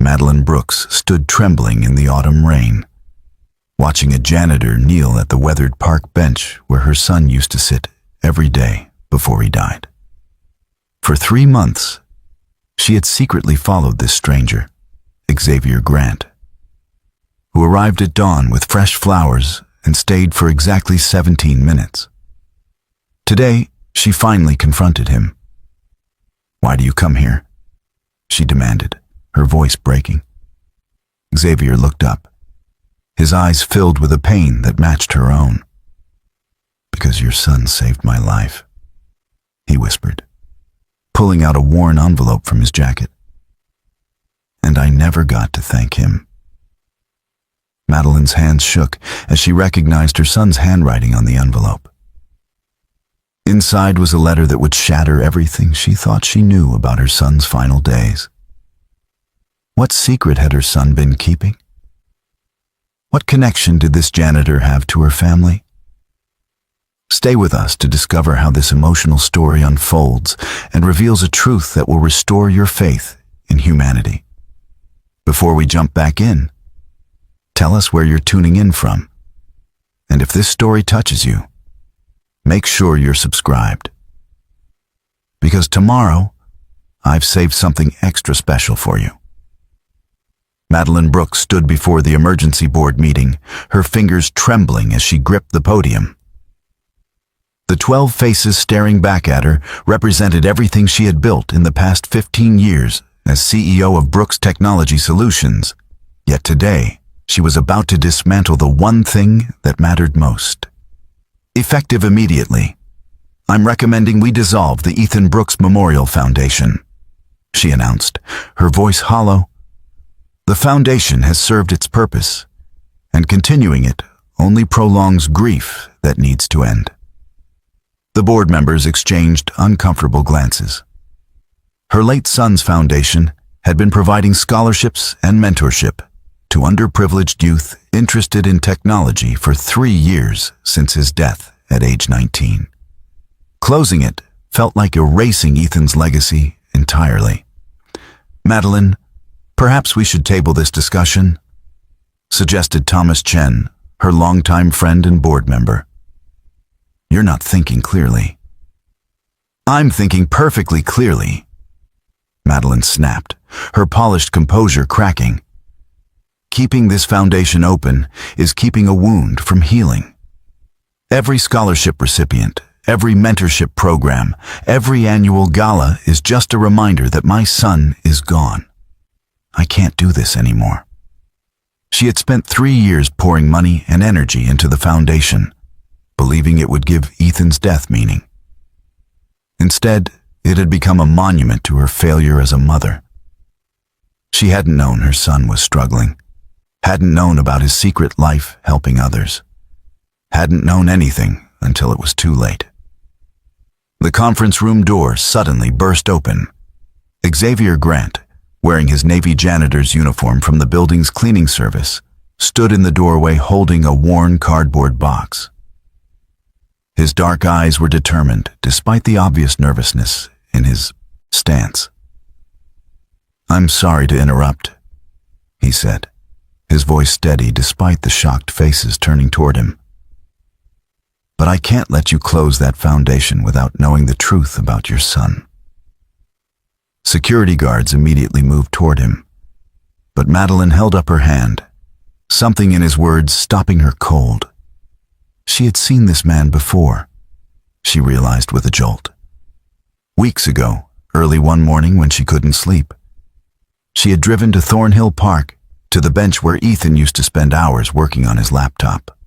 Madeline Brooks stood trembling in the autumn rain, watching a janitor kneel at the weathered park bench where her son used to sit every day before he died. For 3 months, she had secretly followed this stranger, Xavier Grant, who arrived at dawn with fresh flowers and stayed for exactly 17 minutes. Today, she finally confronted him. "Why do you come here?" she demanded, her voice breaking. Xavier looked up, his eyes filled with a pain that matched her own. "Because your son saved my life," he whispered, pulling out a worn envelope from his jacket. "And I never got to thank him." Madeline's hands shook as she recognized her son's handwriting on the envelope. Inside was a letter that would shatter everything she thought she knew about her son's final days. What secret had her son been keeping? What connection did this janitor have to her family? Stay with us to discover how this emotional story unfolds and reveals a truth that will restore your faith in humanity. Before we jump back in, tell us where you're tuning in from. And if this story touches you, make sure you're subscribed. Because tomorrow, I've saved something extra special for you. Madeline Brooks stood before the emergency board meeting, her fingers trembling as she gripped the podium. The 12 faces staring back at her represented everything she had built in the past 15 years as CEO of Brooks Technology Solutions. Yet today, she was about to dismantle the one thing that mattered most. Effective immediately, I'm recommending we dissolve the Ethan Brooks Memorial Foundation, she announced, her voice hollow. The foundation has served its purpose, and continuing it only prolongs grief that needs to end. The board members exchanged uncomfortable glances. Her late son's foundation had been providing scholarships and mentorship to underprivileged youth interested in technology for 3 years since his death at age 19. Closing it felt like erasing Ethan's legacy entirely. "Madeline, perhaps we should table this discussion," suggested Thomas Chen, her longtime friend and board member. "You're not thinking clearly." "I'm thinking perfectly clearly," Madeline snapped, her polished composure cracking. "Keeping this foundation open is keeping a wound from healing. Every scholarship recipient, every mentorship program, every annual gala is just a reminder that my son is gone. I can't do this anymore." She had spent 3 years pouring money and energy into the foundation, believing it would give Ethan's death meaning. Instead, it had become a monument to her failure as a mother. She hadn't known her son was struggling, hadn't known about his secret life helping others, hadn't known anything until it was too late. The conference room door suddenly burst open. Xavier Grant, wearing his Navy janitor's uniform from the building's cleaning service, stood in the doorway holding a worn cardboard box. His dark eyes were determined, despite the obvious nervousness in his stance. "I'm sorry to interrupt," he said, his voice steady despite the shocked faces turning toward him. "But I can't let you close that foundation without knowing the truth about your son." Security guards immediately moved toward him, but Madeline held up her hand, something in his words stopping her cold. She had seen this man before, she realized with a jolt. Weeks ago, early one morning when she couldn't sleep, she had driven to Thornhill Park, to the bench where Ethan used to spend hours working on his laptop.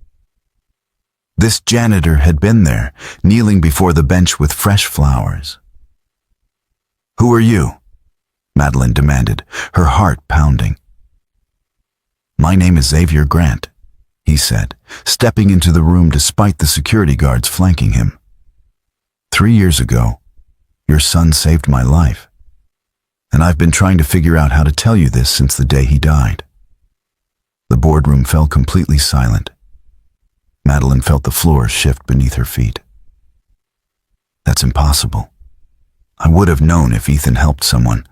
This janitor had been there, kneeling before the bench with fresh flowers. "Who are you?" Madeline demanded, her heart pounding. "My name is Xavier Grant," he said, stepping into the room despite the security guards flanking him. 3 years ago, your son saved my life, and I've been trying to figure out how to tell you this since the day he died." The boardroom fell completely silent. Madeline felt the floor shift beneath her feet. "That's impossible. I would have known if Ethan helped someone.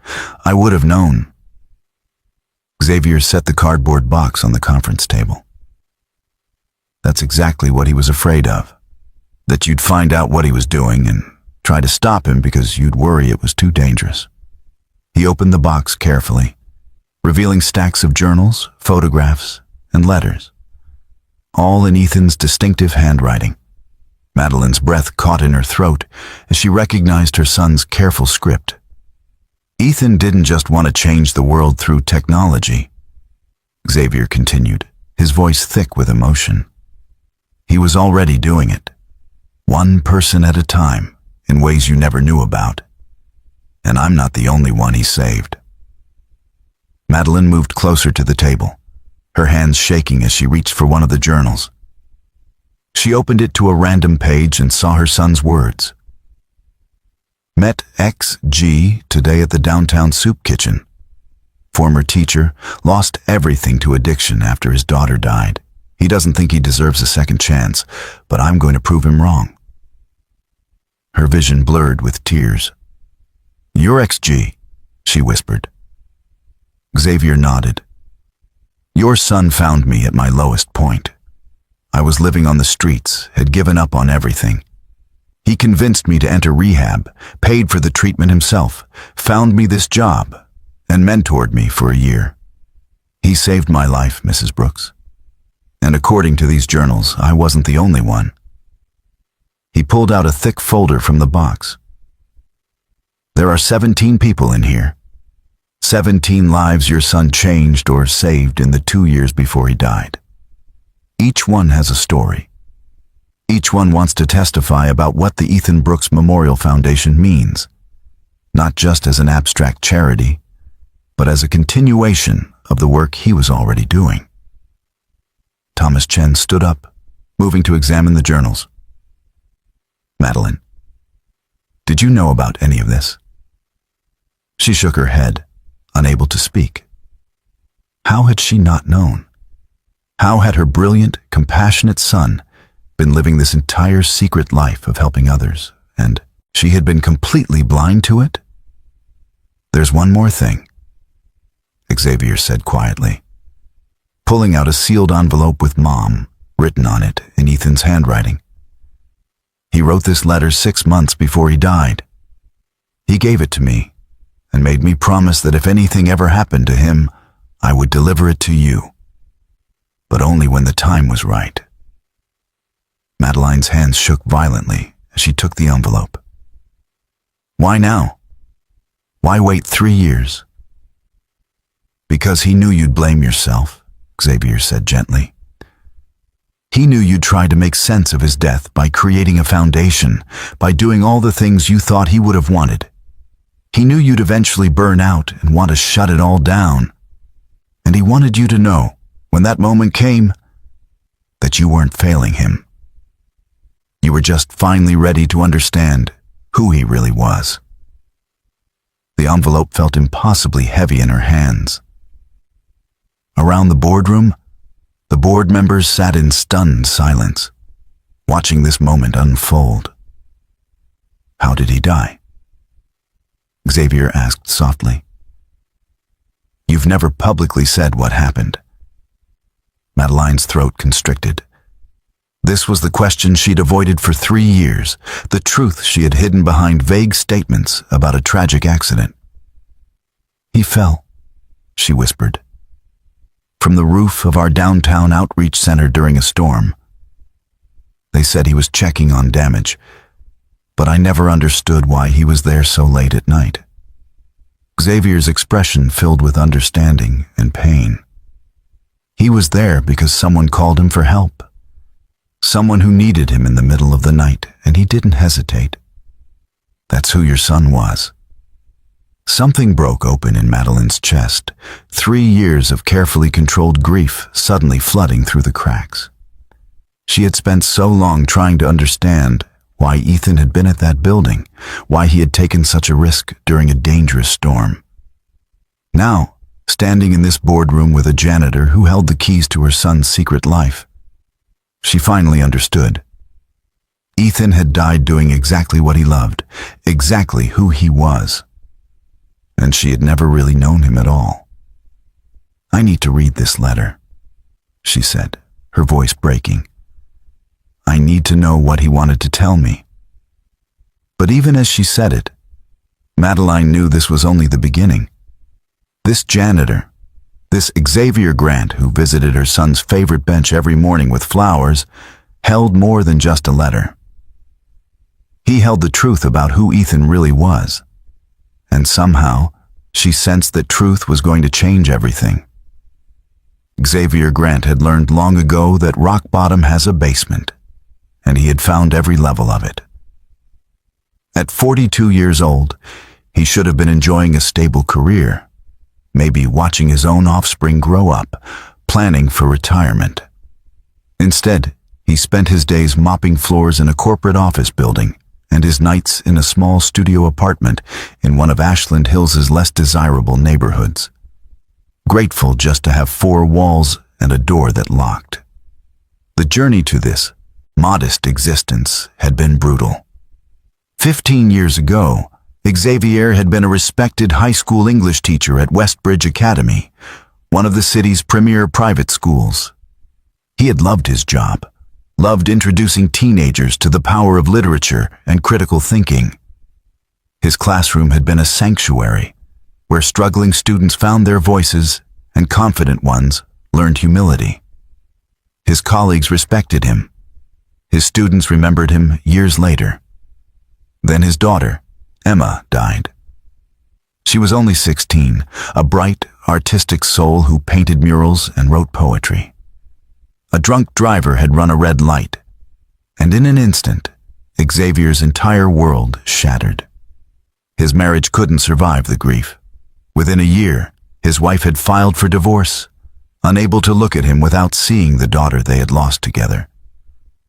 I would have known." Xavier set the cardboard box on the conference table. That's exactly what he was afraid of. That you'd find out what he was doing and try to stop him because you'd worry it was too dangerous. He opened the box carefully, revealing stacks of journals, photographs, and letters, all in Ethan's distinctive handwriting. Madeline's breath caught in her throat as she recognized her son's careful script. Ethan didn't just want to change the world through technology, Xavier continued, his voice thick with emotion. He was already doing it, one person at a time, in ways you never knew about. And I'm not the only one he saved. Madeline moved closer to the table, her hands shaking as she reached for one of the journals. She opened it to a random page and saw her son's words. Met XG today at the downtown soup kitchen. Former teacher, lost everything to addiction after his daughter died. He doesn't think he deserves a second chance, but I'm going to prove him wrong. Her vision blurred with tears. You're XG, she whispered. Xavier nodded. Your son found me at my lowest point. I was living on the streets, had given up on everything. He convinced me to enter rehab, paid for the treatment himself, found me this job, and mentored me for a year. He saved my life, Mrs. Brooks. And according to these journals, I wasn't the only one. He pulled out a thick folder from the box. There are 17 people in here. 17 lives your son changed or saved in the 2 years before he died. Each one has a story. Each one wants to testify about what the Ethan Brooks Memorial Foundation means, not just as an abstract charity, but as a continuation of the work he was already doing. Thomas Chen stood up, moving to examine the journals. Madeline, did you know about any of this? She shook her head, unable to speak. How had she not known? How had her brilliant, compassionate son been living this entire secret life of helping others, and she had been completely blind to it? There's one more thing, Xavier said quietly, pulling out a sealed envelope with Mom written on it in Ethan's handwriting. He wrote this letter 6 months before he died. He gave it to me and made me promise that if anything ever happened to him, I would deliver it to you, but only when the time was right. Madeline's hands shook violently as she took the envelope. Why now? Why wait 3 years? Because he knew you'd blame yourself, Xavier said gently. He knew you'd try to make sense of his death by creating a foundation, by doing all the things you thought he would have wanted. He knew you'd eventually burn out and want to shut it all down. And he wanted you to know, when that moment came, that you weren't failing him. You were just finally ready to understand who he really was. The envelope felt impossibly heavy in her hands. Around the boardroom, the board members sat in stunned silence, watching this moment unfold. How did he die? Xavier asked softly. You've never publicly said what happened. Madeline's throat constricted. This was the question she'd avoided for 3 years, the truth she had hidden behind vague statements about a tragic accident. He fell, she whispered, from the roof of our downtown outreach center during a storm. They said he was checking on damage, but I never understood why he was there so late at night. Xavier's expression filled with understanding and pain. He was there because someone called him for help. Someone who needed him in the middle of the night, and he didn't hesitate. That's who your son was. Something broke open in Madeline's chest, 3 years of carefully controlled grief suddenly flooding through the cracks. She had spent so long trying to understand why Ethan had been at that building, why he had taken such a risk during a dangerous storm. Now, standing in this boardroom with a janitor who held the keys to her son's secret life, she finally understood. Ethan had died doing exactly what he loved, exactly who he was. And she had never really known him at all. "I need to read this letter," she said, her voice breaking. "I need to know what he wanted to tell me." But even as she said it, Madeline knew this was only the beginning. This janitor, this Xavier Grant who visited her son's favorite bench every morning with flowers, held more than just a letter. He held the truth about who Ethan really was. And somehow, she sensed that truth was going to change everything. Xavier Grant had learned long ago that rock bottom has a basement, and he had found every level of it. At 42 years old, he should have been enjoying a stable career, maybe watching his own offspring grow up, planning for retirement. Instead, he spent his days mopping floors in a corporate office building and his nights in a small studio apartment in one of Ashland Hills' less desirable neighborhoods, grateful just to have 4 walls and a door that locked. The journey to this modest existence had been brutal. 15 years ago, Xavier had been a respected high school English teacher at Westbridge Academy, one of the city's premier private schools. He had loved his job, loved introducing teenagers to the power of literature and critical thinking. His classroom had been a sanctuary, where struggling students found their voices and confident ones learned humility. His colleagues respected him. His students remembered him years later. Then his daughter, Emma, died. She was only 16, a bright, artistic soul who painted murals and wrote poetry. A drunk driver had run a red light, and in an instant, Xavier's entire world shattered. His marriage couldn't survive the grief. Within a year, his wife had filed for divorce, unable to look at him without seeing the daughter they had lost together.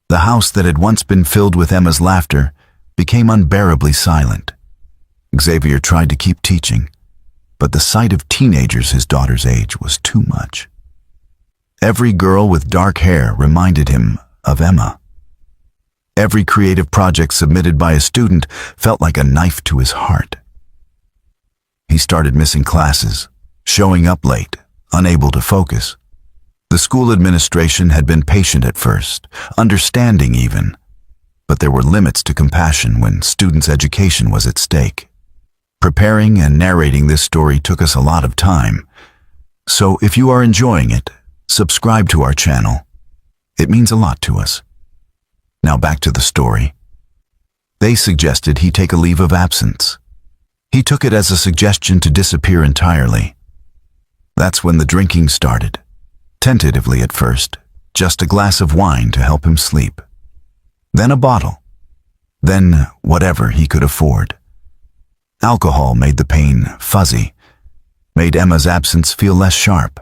The house that had once been filled with Emma's laughter became unbearably silent. Xavier tried to keep teaching, but the sight of teenagers his daughter's age was too much. Every girl with dark hair reminded him of Emma. Every creative project submitted by a student felt like a knife to his heart. He started missing classes, showing up late, unable to focus. The school administration had been patient at first, understanding even, but there were limits to compassion when students' education was at stake. Preparing and narrating this story took us a lot of time, so if you are enjoying it, subscribe to our channel. It means a lot to us. Now back to the story. They suggested he take a leave of absence. He took it as a suggestion to disappear entirely. That's when the drinking started. Tentatively at first, just a glass of wine to help him sleep. Then a bottle. Then whatever he could afford. Alcohol made the pain fuzzy, made Emma's absence feel less sharp.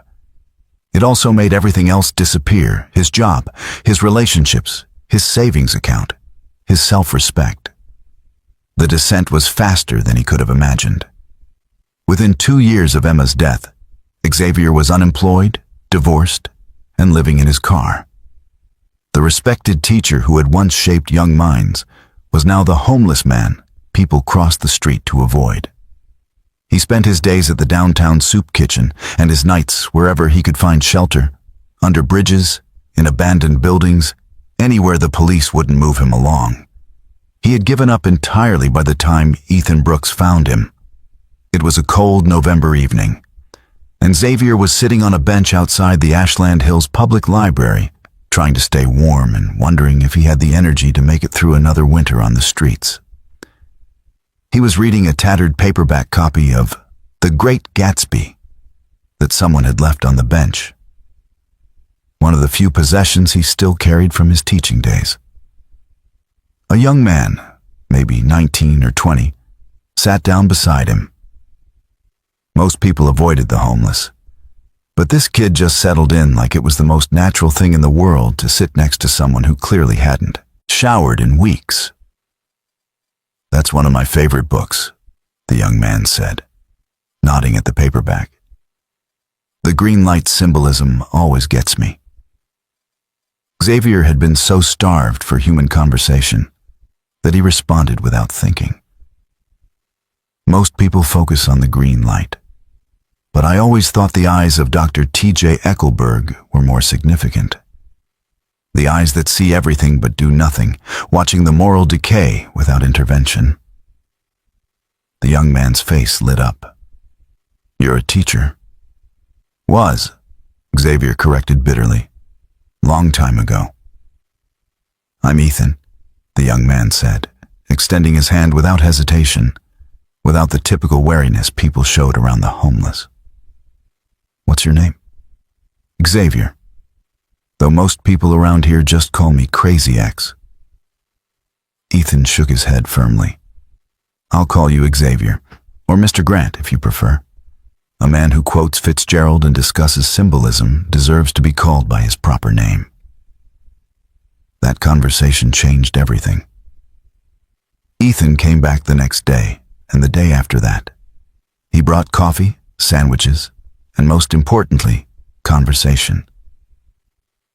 It also made everything else disappear, his job, his relationships, his savings account, his self-respect. The descent was faster than he could have imagined. Within 2 years of Emma's death, Xavier was unemployed, divorced, and living in his car. The respected teacher who had once shaped young minds was now the homeless man people crossed the street to avoid. He spent his days at the downtown soup kitchen and his nights wherever he could find shelter, under bridges, in abandoned buildings, anywhere the police wouldn't move him along. He had given up entirely by the time Ethan Brooks found him. It was a cold November evening, and Xavier was sitting on a bench outside the Ashland Hills Public Library, trying to stay warm and wondering if he had the energy to make it through another winter on the streets. He was reading a tattered paperback copy of The Great Gatsby that someone had left on the bench, one of the few possessions he still carried from his teaching days. A young man, maybe 19 or 20, sat down beside him. Most people avoided the homeless, but this kid just settled in like it was the most natural thing in the world to sit next to someone who clearly hadn't showered in weeks. "That's one of my favorite books," the young man said, nodding at the paperback. "The green light symbolism always gets me." Xavier had been so starved for human conversation that he responded without thinking. Most people focus on the green light, but I always thought the eyes of Dr. T.J. Eckelberg were more significant. The eyes that see everything but do nothing, watching the moral decay without intervention. The young man's face lit up. "You're a teacher." "Was," Xavier corrected bitterly. "Long time ago." "I'm Ethan," the young man said, extending his hand without hesitation, without the typical wariness people showed around the homeless. "What's your name?" "Xavier. Though most people around here just call me Crazy X." Ethan shook his head firmly. "I'll call you Xavier, or Mr. Grant if you prefer. A man who quotes Fitzgerald and discusses symbolism deserves to be called by his proper name." That conversation changed everything. Ethan came back the next day, and the day after that. He brought coffee, sandwiches, and most importantly, conversation.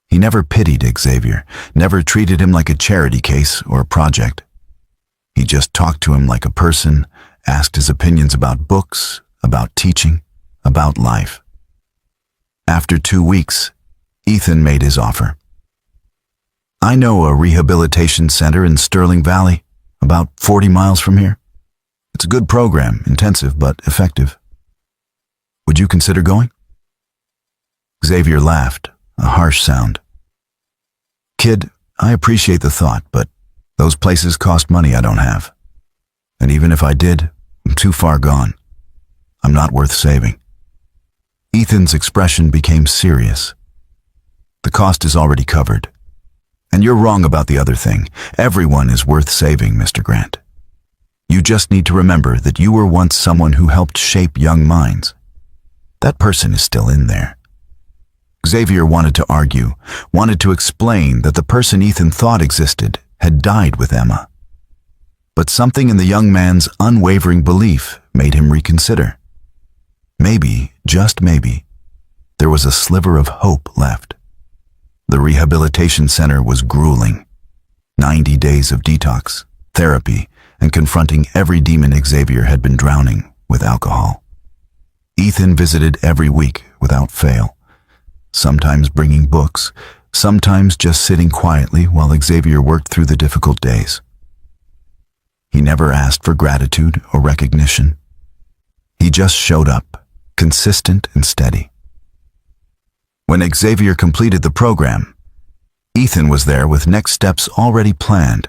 He never pitied Xavier, never treated him like a charity case or a project. He just talked to him like a person, asked his opinions about books, about teaching, about life. After 2 weeks, Ethan made his offer. "I know a rehabilitation center in Sterling Valley, about 40 miles from here. It's a good program, intensive but effective. Would you consider going?" Xavier laughed, a harsh sound. "Kid, I appreciate the thought, but those places cost money I don't have. And even if I did, I'm too far gone. I'm not worth saving." Ethan's expression became serious. "The cost is already covered. And you're wrong about the other thing. Everyone is worth saving, Mr. Grant. You just need to remember that you were once someone who helped shape young minds. That person is still in there." Xavier wanted to argue, wanted to explain that the person Ethan thought existed had died with Emma. But something in the young man's unwavering belief made him reconsider. Maybe, just maybe, there was a sliver of hope left. The rehabilitation center was grueling. 90 days of detox, therapy, and confronting every demon Xavier had been drowning with alcohol. Ethan visited every week without fail, sometimes bringing books, sometimes just sitting quietly while Xavier worked through the difficult days. He never asked for gratitude or recognition. He just showed up, consistent and steady. When Xavier completed the program, Ethan was there with next steps already planned.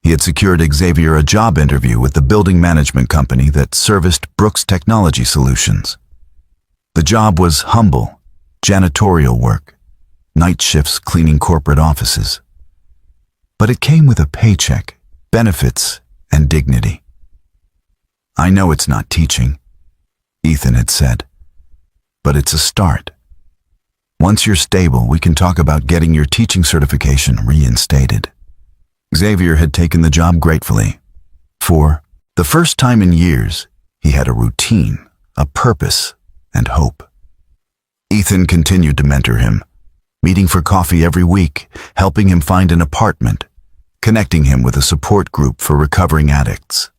He had secured Xavier a job interview with the building management company that serviced Brooks Technology Solutions. The job was humble, janitorial work, night shifts cleaning corporate offices. But it came with a paycheck, benefits, and dignity. "I know it's not teaching," Ethan had said, "but it's a start. Once you're stable, we can talk about getting your teaching certification reinstated." Xavier had taken the job gratefully. For the first time in years, he had a routine, a purpose, and hope. Ethan continued to mentor him, meeting for coffee every week, helping him find an apartment, connecting him with a support group for recovering addicts.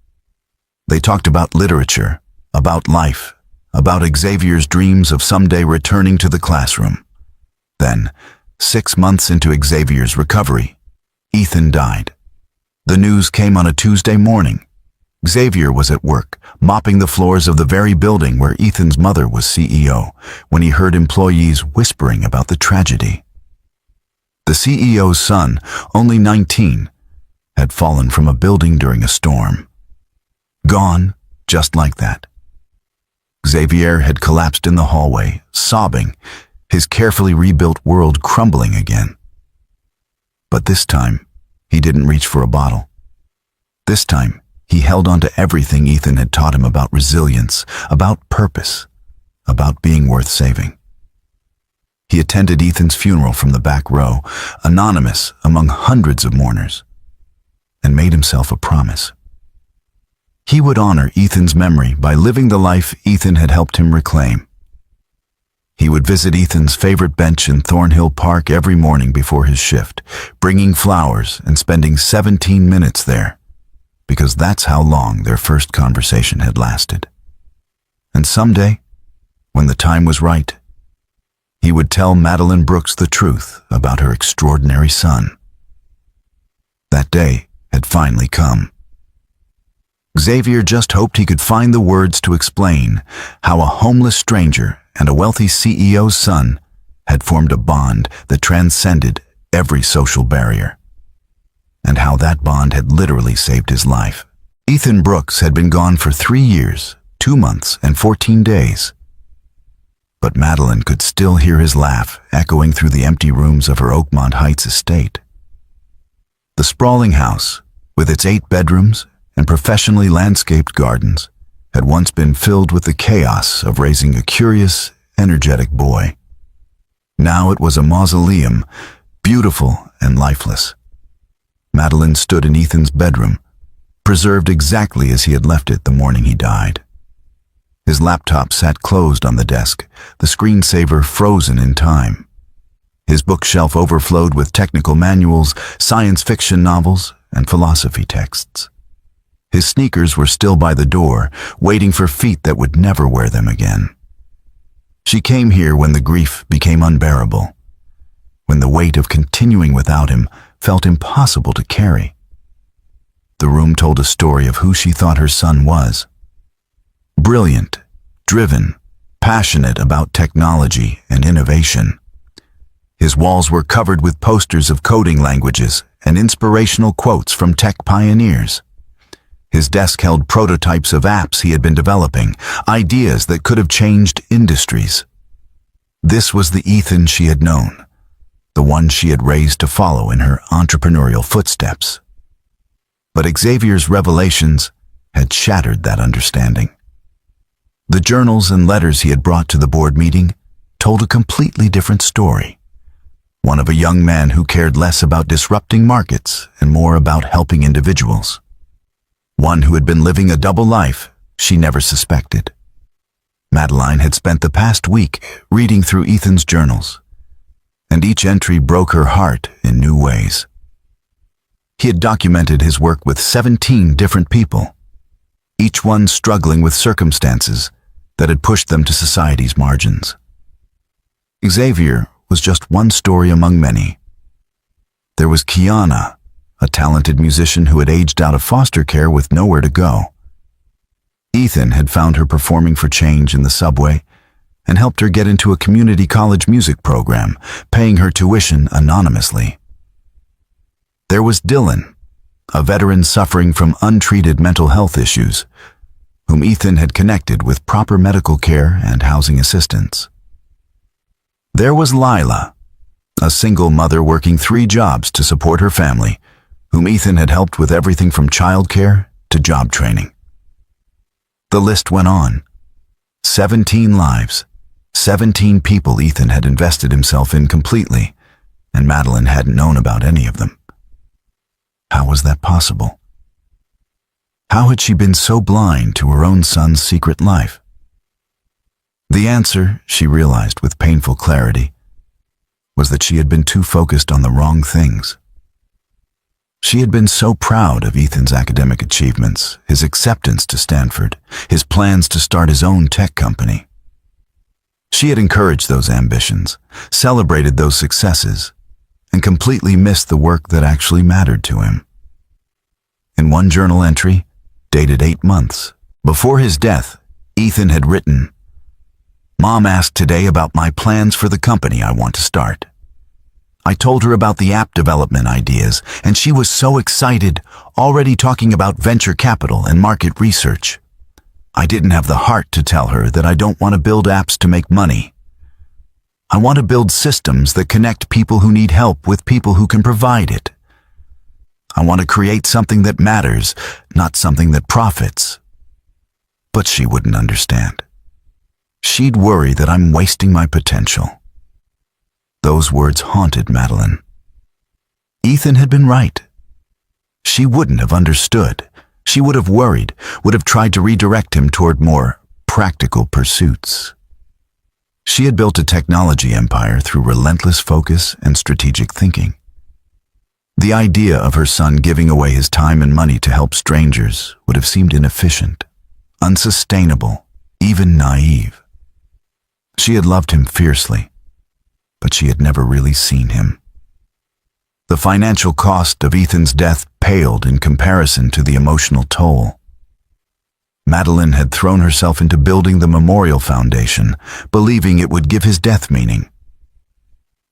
They talked about literature, about life, about Xavier's dreams of someday returning to the classroom. Then, 6 months into Xavier's recovery, Ethan died. The news came on a Tuesday morning. Xavier was at work, mopping the floors of the very building where Ethan's mother was CEO, when he heard employees whispering about the tragedy. The CEO's son, only 19, had fallen from a building during a storm. Gone, just like that. Xavier had collapsed in the hallway, sobbing, his carefully rebuilt world crumbling again. But this time, he didn't reach for a bottle. This time, he held on to everything Ethan had taught him about resilience, about purpose, about being worth saving. He attended Ethan's funeral from the back row, anonymous among hundreds of mourners, and made himself a promise. He would honor Ethan's memory by living the life Ethan had helped him reclaim. He would visit Ethan's favorite bench in Thornhill Park every morning before his shift, bringing flowers and spending 17 minutes there, because that's how long their first conversation had lasted. And someday, When the time was right, he would tell Madeline Brooks the truth about her extraordinary son. That day had finally come. Xavier just hoped he could find the words to explain how a homeless stranger and a wealthy CEO's son had formed a bond that transcended every social barrier, and how that bond had literally saved his life. Ethan Brooks had been gone for 3 years, 2 months, and 14 days. But Madeline could still hear his laugh echoing through the empty rooms of her Oakmont Heights estate. The sprawling house, with its 8 bedrooms and professionally landscaped gardens, had once been filled with the chaos of raising a curious, energetic boy. Now it was a mausoleum, beautiful and lifeless. Madeline stood in Ethan's bedroom, preserved exactly as he had left it the morning he died. His laptop sat closed on the desk, the screensaver frozen in time. His bookshelf overflowed with technical manuals, science fiction novels, and philosophy texts. His sneakers were still by the door, waiting for feet that would never wear them again. She came here when the grief became unbearable, when the weight of continuing without him felt impossible to carry. The room told a story of who she thought her son was. Brilliant, driven, passionate about technology and innovation. His walls were covered with posters of coding languages and inspirational quotes from tech pioneers. His desk held prototypes of apps he had been developing, ideas that could have changed industries. This was the Ethan she had known, the one she had raised to follow in her entrepreneurial footsteps. But Xavier's revelations had shattered that understanding. The journals and letters he had brought to the board meeting told a completely different story. One of a young man who cared less about disrupting markets and more about helping individuals. One who had been living a double life she never suspected. Madeline had spent the past week reading through Ethan's journals, and each entry broke her heart in new ways. He had documented his work with 17 different people, each one struggling with circumstances that had pushed them to society's margins. Xavier was just one story among many. There was Kiana, a talented musician who had aged out of foster care with nowhere to go. Ethan had found her performing for change in the subway and helped her get into a community college music program, paying her tuition anonymously. There was Dylan, a veteran suffering from untreated mental health issues, whom Ethan had connected with proper medical care and housing assistance. There was Lila, a single mother working 3 jobs to support her family, whom Ethan had helped with everything from childcare to job training. The list went on. 17 lives, 17 people Ethan had invested himself in completely, and Madeline hadn't known about any of them. How was that possible? How had she been so blind to her own son's secret life? The answer, she realized with painful clarity, was that she had been too focused on the wrong things. She had been so proud of Ethan's academic achievements, his acceptance to Stanford, his plans to start his own tech company. She had encouraged those ambitions, celebrated those successes, and completely missed the work that actually mattered to him. In one journal entry, dated 8 months before his death, Ethan had written, "Mom asked today about my plans for the company I want to start. I told her about the app development ideas, and she was so excited, already talking about venture capital and market research. I didn't have the heart to tell her that I don't want to build apps to make money. I want to build systems that connect people who need help with people who can provide it. I want to create something that matters, not something that profits." But she wouldn't understand. She'd worry that I'm wasting my potential. Those words haunted Madeline. Ethan had been right. She wouldn't have understood. She would have worried, would have tried to redirect him toward more practical pursuits. She had built a technology empire through relentless focus and strategic thinking. The idea of her son giving away his time and money to help strangers would have seemed inefficient, unsustainable, even naive. She had loved him fiercely, but she had never really seen him. The financial cost of Ethan's death paled in comparison to the emotional toll. Madeline had thrown herself into building the memorial foundation, believing it would give his death meaning.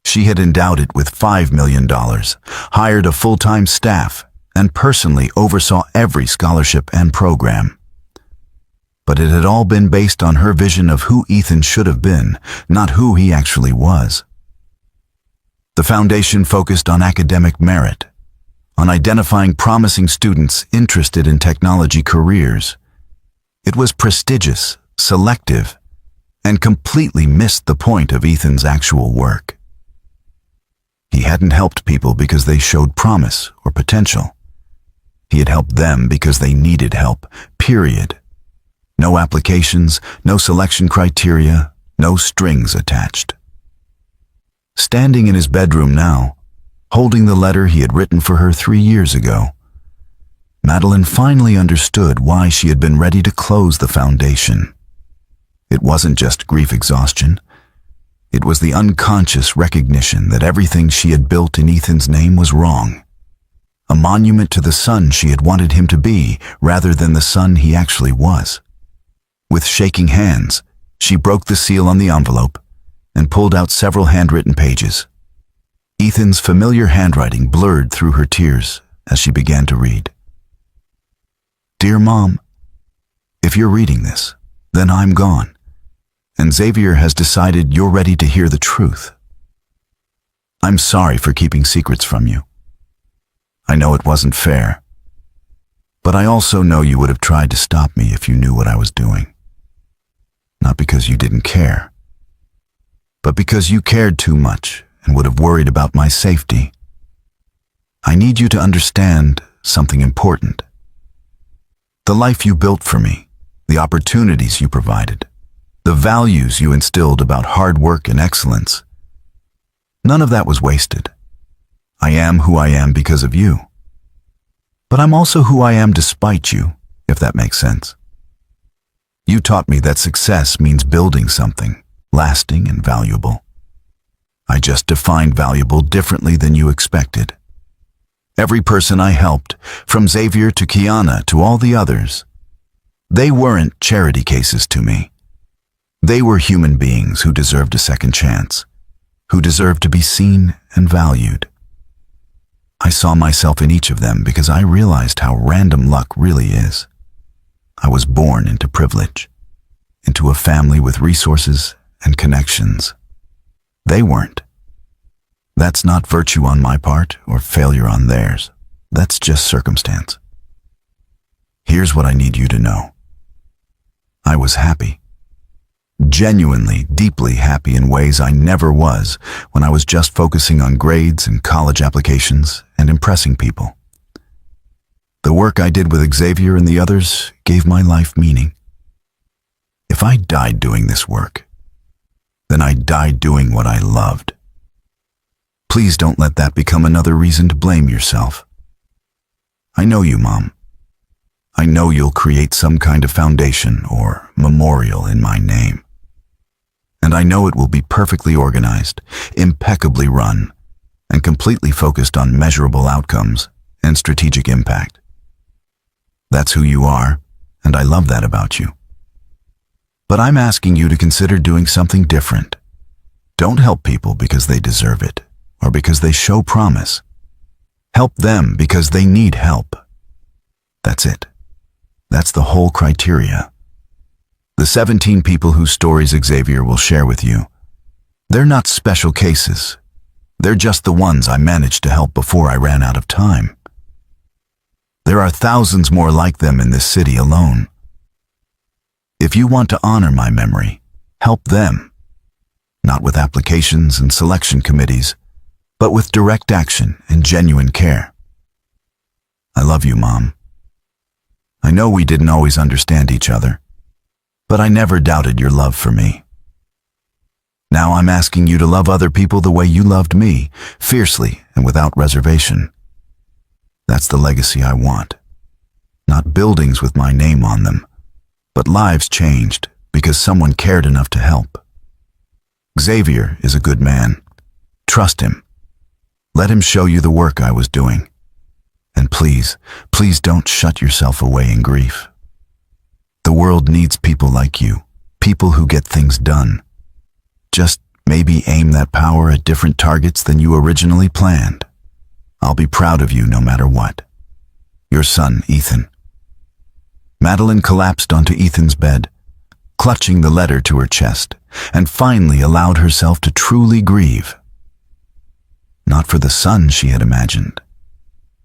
She had endowed it with $5 million, hired a full-time staff, and personally oversaw every scholarship and program. But it had all been based on her vision of who Ethan should have been, not who he actually was. The foundation focused on academic merit, on identifying promising students interested in technology careers. It was prestigious, selective, and completely missed the point of Ethan's actual work. He hadn't helped people because they showed promise or potential. He had helped them because they needed help, period. No applications, no selection criteria, no strings attached. Standing in his bedroom now, holding the letter he had written for her 3 years ago, Madeline finally understood why she had been ready to close the foundation. It wasn't just grief exhaustion. It was the unconscious recognition that everything she had built in Ethan's name was wrong. A monument to the son she had wanted him to be, rather than the son he actually was. With shaking hands, she broke the seal on the envelope and pulled out several handwritten pages. Ethan's familiar handwriting blurred through her tears as she began to read. "Dear Mom, if you're reading this, then I'm gone, and Xavier has decided you're ready to hear the truth. I'm sorry for keeping secrets from you. I know it wasn't fair, but I also know you would have tried to stop me if you knew what I was doing. Not because you didn't care, but because you cared too much and would have worried about my safety. I need you to understand something important. The life you built for me, the opportunities you provided, the values you instilled about hard work and excellence, none of that was wasted. I am who I am because of you. But I'm also who I am despite you, if that makes sense. You taught me that success means building something lasting and valuable. I just defined valuable differently than you expected. Every person I helped, from Xavier to Kiana to all the others, they weren't charity cases to me. They were human beings who deserved a second chance, who deserved to be seen and valued. I saw myself in each of them because I realized how random luck really is. I was born into privilege, into a family with resources and connections. They weren't. That's not virtue on my part or failure on theirs. That's just circumstance. Here's what I need you to know. I was happy. Genuinely, deeply happy in ways I never was when I was just focusing on grades and college applications and impressing people. The work I did with Xavier and the others gave my life meaning. If I died doing this work, then I died doing what I loved. Please don't let that become another reason to blame yourself. I know you, Mom. I know you'll create some kind of foundation or memorial in my name. And I know it will be perfectly organized, impeccably run, and completely focused on measurable outcomes and strategic impact. That's who you are, and I love that about you. But I'm asking you to consider doing something different. Don't help people because they deserve it, or because they show promise. Help them because they need help. That's it. That's the whole criteria. The 17 people whose stories Xavier will share with you, they're not special cases. They're just the ones I managed to help before I ran out of time. There are thousands more like them in this city alone. If you want to honor my memory, help them. Not with applications and selection committees, but with direct action and genuine care. I love you, Mom. I know we didn't always understand each other, but I never doubted your love for me. Now I'm asking you to love other people the way you loved me, fiercely and without reservation. That's the legacy I want. Not buildings with my name on them, but lives changed because someone cared enough to help. Xavier is a good man. Trust him. Let him show you the work I was doing. And please, please don't shut yourself away in grief. The world needs people like you, people who get things done. Just maybe aim that power at different targets than you originally planned. I'll be proud of you no matter what. Your son, Ethan. Madeline collapsed onto Ethan's bed, clutching the letter to her chest, and finally allowed herself to truly grieve. Not for the son she had imagined,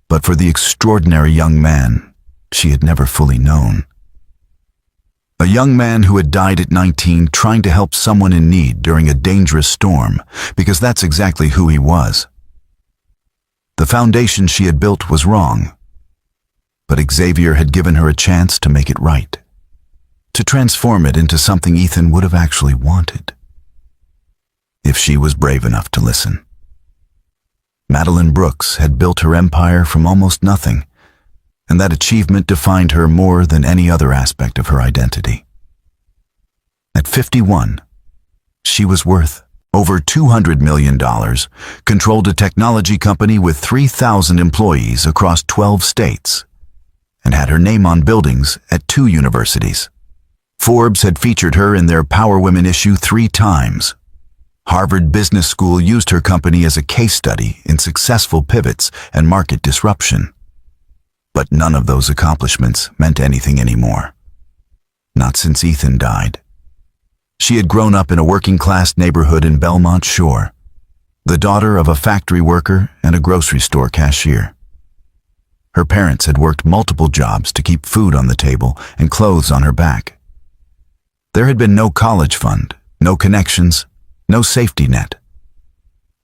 but for the extraordinary young man she had never fully known. A young man who had died at 19 trying to help someone in need during a dangerous storm, because that's exactly who he was. The foundation she had built was wrong, but Xavier had given her a chance to make it right, to transform it into something Ethan would have actually wanted, if she was brave enough to listen. Madeline Brooks had built her empire from almost nothing, and that achievement defined her more than any other aspect of her identity. At 51, she was worth over $200 million, controlled a technology company with 3,000 employees across 12 states, and had her name on buildings at 2 universities. Forbes had featured her in their Power Women issue 3 times. Harvard Business School used her company as a case study in successful pivots and market disruption. But none of those accomplishments meant anything anymore. Not since Ethan died. She had grown up in a working-class neighborhood in Belmont Shore, the daughter of a factory worker and a grocery store cashier. Her parents had worked multiple jobs to keep food on the table and clothes on her back. There had been no college fund, no connections, no safety net.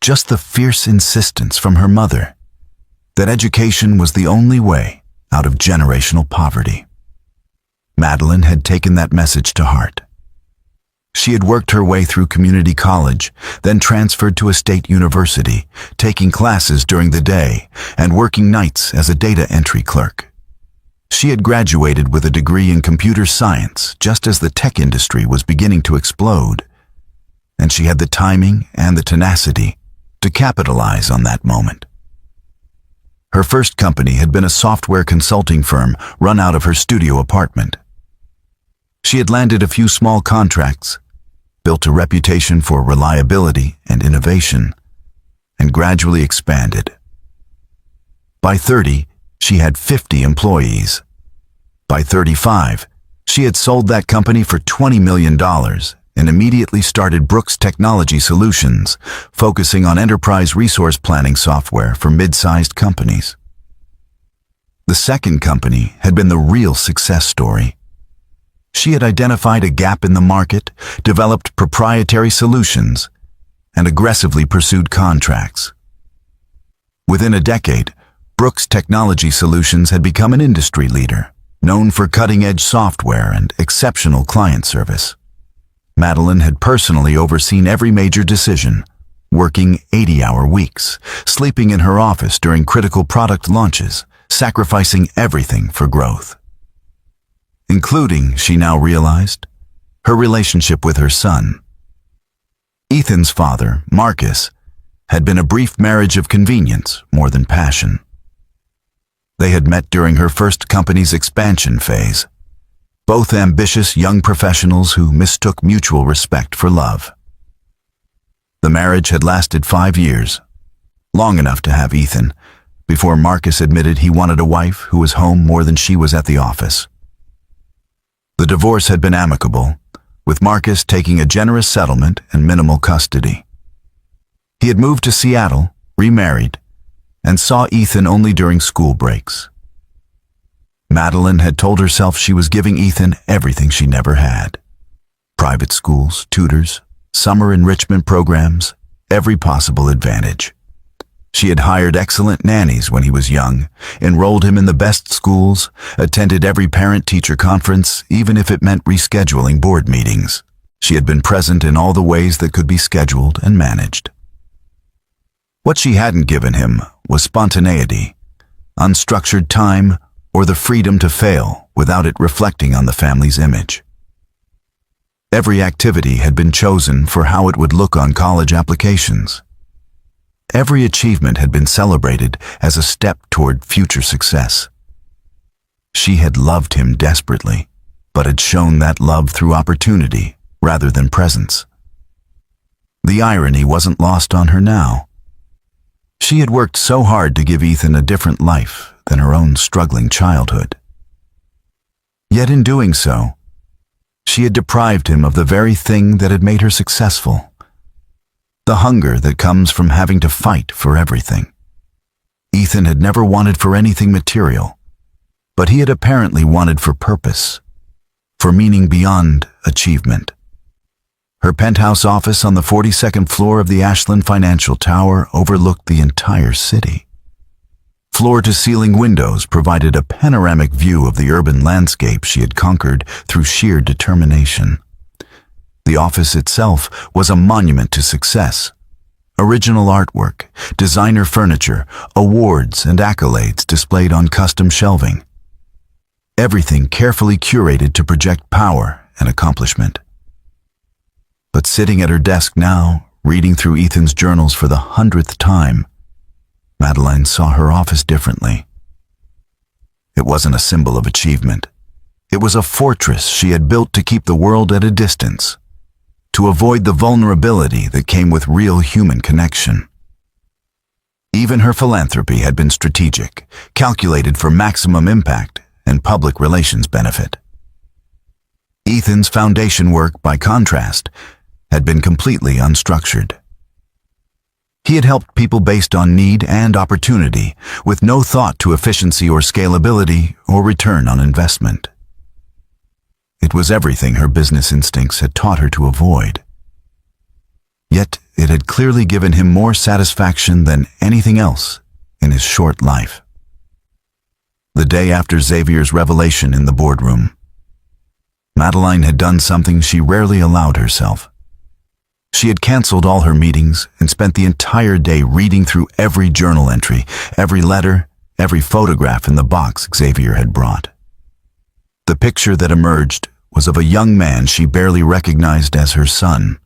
Just the fierce insistence from her mother that education was the only way out of generational poverty. Madeline had taken that message to heart. She had worked her way through community college, then transferred to a state university, taking classes during the day and working nights as a data entry clerk. She had graduated with a degree in computer science just as the tech industry was beginning to explode, and she had the timing and the tenacity to capitalize on that moment. Her first company had been a software consulting firm run out of her studio apartment. She had landed a few small contracts, built a reputation for reliability and innovation, and gradually expanded. By 30, she had 50 employees. By 35, she had sold that company for $20 million and immediately started Brooks Technology Solutions, focusing on enterprise resource planning software for mid-sized companies. The second company had been the real success story. She had identified a gap in the market, developed proprietary solutions, and aggressively pursued contracts. Within a decade, Brooks Technology Solutions had become an industry leader, known for cutting-edge software and exceptional client service. Madeline had personally overseen every major decision, working 80-hour weeks, sleeping in her office during critical product launches, sacrificing everything for growth. Including, she now realized, her relationship with her son. Ethan's father, Marcus, had been a brief marriage of convenience more than passion. They had met during her first company's expansion phase, both ambitious young professionals who mistook mutual respect for love. The marriage had lasted 5 years, long enough to have Ethan, before Marcus admitted he wanted a wife who was home more than she was at the office. The divorce had been amicable, with Marcus taking a generous settlement and minimal custody. He had moved to Seattle, remarried, and saw Ethan only during school breaks. Madeline had told herself she was giving Ethan everything she never had. Private schools, tutors, summer enrichment programs, every possible advantage. She had hired excellent nannies when he was young, enrolled him in the best schools, attended every parent-teacher conference, even if it meant rescheduling board meetings. She had been present in all the ways that could be scheduled and managed. What she hadn't given him was spontaneity, unstructured time, or the freedom to fail without it reflecting on the family's image. Every activity had been chosen for how it would look on college applications. Every achievement had been celebrated as a step toward future success. She had loved him desperately, but had shown that love through opportunity rather than presence. The irony wasn't lost on her now. She had worked so hard to give Ethan a different life than her own struggling childhood. Yet in doing so, she had deprived him of the very thing that had made her successful. The hunger that comes from having to fight for everything. Ethan had never wanted for anything material, but he had apparently wanted for purpose, for meaning beyond achievement. Her penthouse office on the 42nd floor of the Ashland Financial Tower overlooked the entire city. Floor-to-ceiling windows provided a panoramic view of the urban landscape she had conquered through sheer determination. The office itself was a monument to success. Original artwork, designer furniture, awards and accolades displayed on custom shelving. Everything carefully curated to project power and accomplishment. But sitting at her desk now, reading through Ethan's journals for the 100th time, Madeline saw her office differently. It wasn't a symbol of achievement. It was a fortress she had built to keep the world at a distance, to avoid the vulnerability that came with real human connection. Even her philanthropy had been strategic, calculated for maximum impact and public relations benefit. Ethan's foundation work, by contrast, had been completely unstructured. He had helped people based on need and opportunity, with no thought to efficiency or scalability or return on investment. It was everything her business instincts had taught her to avoid. Yet it had clearly given him more satisfaction than anything else in his short life. The day after Xavier's revelation in the boardroom, Madeline had done something she rarely allowed herself. She had canceled all her meetings and spent the entire day reading through every journal entry, every letter, every photograph in the box Xavier had brought. The picture that emerged was of a young man she barely recognized as her son.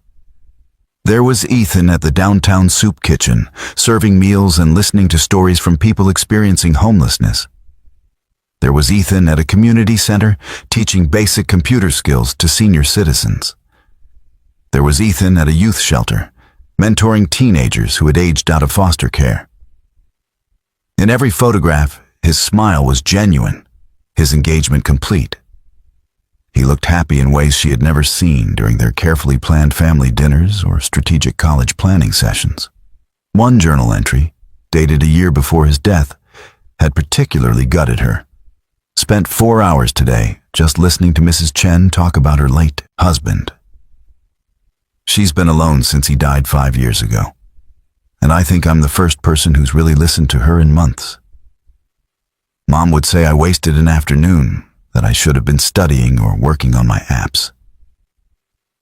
There was Ethan at the downtown soup kitchen, serving meals and listening to stories from people experiencing homelessness. There was Ethan at a community center, teaching basic computer skills to senior citizens. There was Ethan at a youth shelter, mentoring teenagers who had aged out of foster care. In every photograph, his smile was genuine, his engagement complete. He looked happy in ways she had never seen during their carefully planned family dinners or strategic college planning sessions. One journal entry, dated a year before his death, had particularly gutted her. Spent 4 hours today just listening to Mrs. Chen talk about her late husband. She's been alone since he died 5 years ago, and I think I'm the first person who's really listened to her in months. Mom would say I wasted an afternoon, that I should have been studying or working on my apps.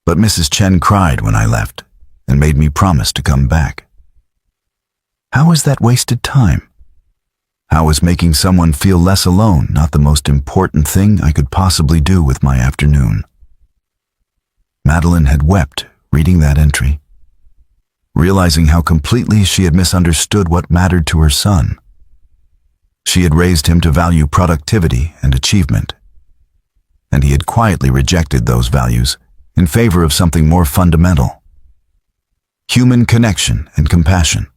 But Mrs. Chen cried when I left and made me promise to come back. How is that wasted time? How is making someone feel less alone not the most important thing I could possibly do with my afternoon? Madeline had wept reading that entry, realizing how completely she had misunderstood what mattered to her son. She had raised him to value productivity and achievement, and he had quietly rejected those values in favor of something more fundamental: human connection and compassion.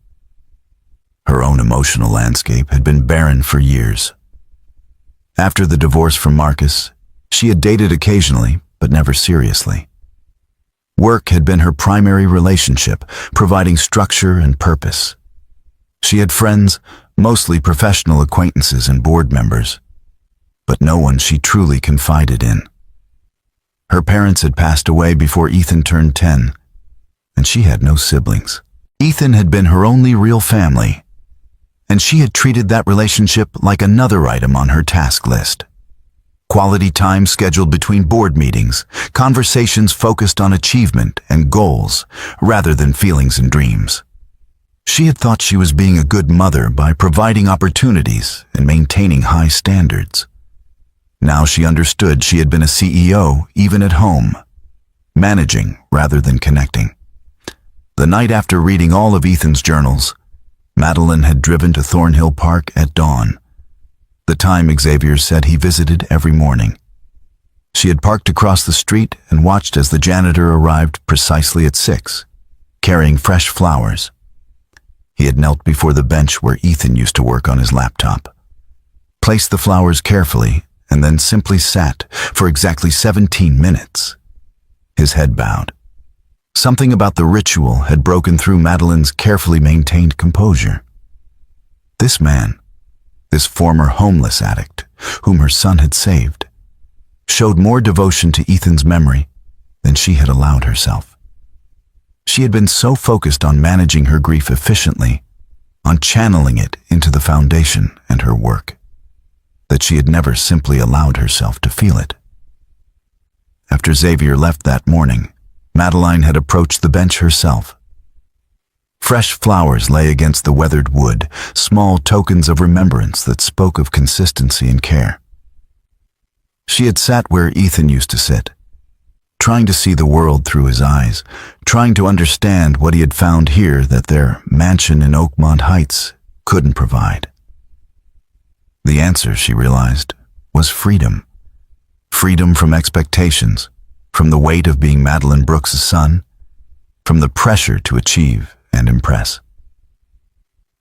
Her own emotional landscape had been barren for years. After the divorce from Marcus, she had dated occasionally, but never seriously. Work had been her primary relationship, providing structure and purpose. She had friends, mostly professional acquaintances and board members, but no one she truly confided in. Her parents had passed away before Ethan turned 10, and she had no siblings. Ethan had been her only real family, and she had treated that relationship like another item on her task list. Quality time scheduled between board meetings, conversations focused on achievement and goals rather than feelings and dreams. She had thought she was being a good mother by providing opportunities and maintaining high standards. Now she understood she had been a CEO even at home, managing rather than connecting. The night after reading all of Ethan's journals, Madeline had driven to Thornhill Park at dawn, the time Xavier said he visited every morning. She had parked across the street and watched as the janitor arrived precisely at 6, carrying fresh flowers. He had knelt before the bench where Ethan used to work on his laptop, placed the flowers carefully, and then simply sat for exactly 17 minutes, his head bowed. Something about the ritual had broken through Madeline's carefully maintained composure. This man, this former homeless addict, whom her son had saved, showed more devotion to Ethan's memory than she had allowed herself. She had been so focused on managing her grief efficiently, on channeling it into the foundation and her work, that she had never simply allowed herself to feel it. After Xavier left that morning, Madeline had approached the bench herself. Fresh flowers lay against the weathered wood, small tokens of remembrance that spoke of consistency and care. She had sat where Ethan used to sit, trying to see the world through his eyes, trying to understand what he had found here that their mansion in Oakmont Heights couldn't provide. The answer, she realized, was freedom. Freedom from expectations, from the weight of being Madeline Brooks' son, from the pressure to achieve and impress.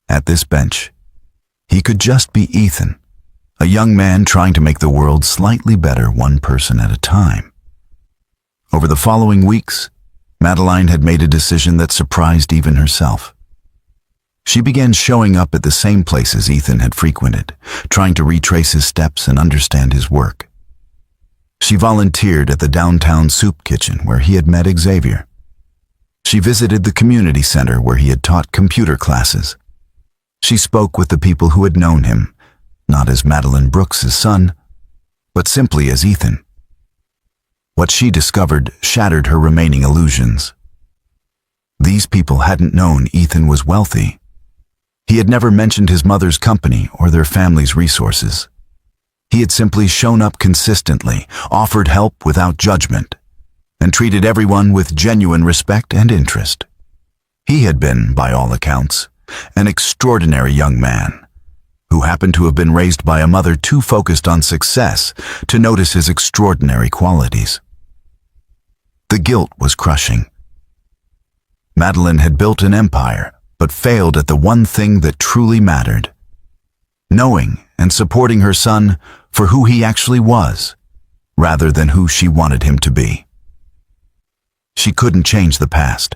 At this bench, he could just be Ethan, a young man trying to make the world slightly better one person at a time. Over the following weeks, Madeline had made a decision that surprised even herself. She began showing up at the same places Ethan had frequented, trying to retrace his steps and understand his work. She volunteered at the downtown soup kitchen where he had met Xavier. She visited the community center where he had taught computer classes. She spoke with the people who had known him, not as Madeline Brooks' son, but simply as Ethan. What she discovered shattered her remaining illusions. These people hadn't known Ethan was wealthy. He had never mentioned his mother's company or their family's resources. He had simply shown up consistently, offered help without judgment, and treated everyone with genuine respect and interest. He had been, by all accounts, an extraordinary young man, who happened to have been raised by a mother too focused on success to notice his extraordinary qualities. The guilt was crushing. Madeline had built an empire, but failed at the one thing that truly mattered: knowing and supporting her son for who he actually was, rather than who she wanted him to be. She couldn't change the past,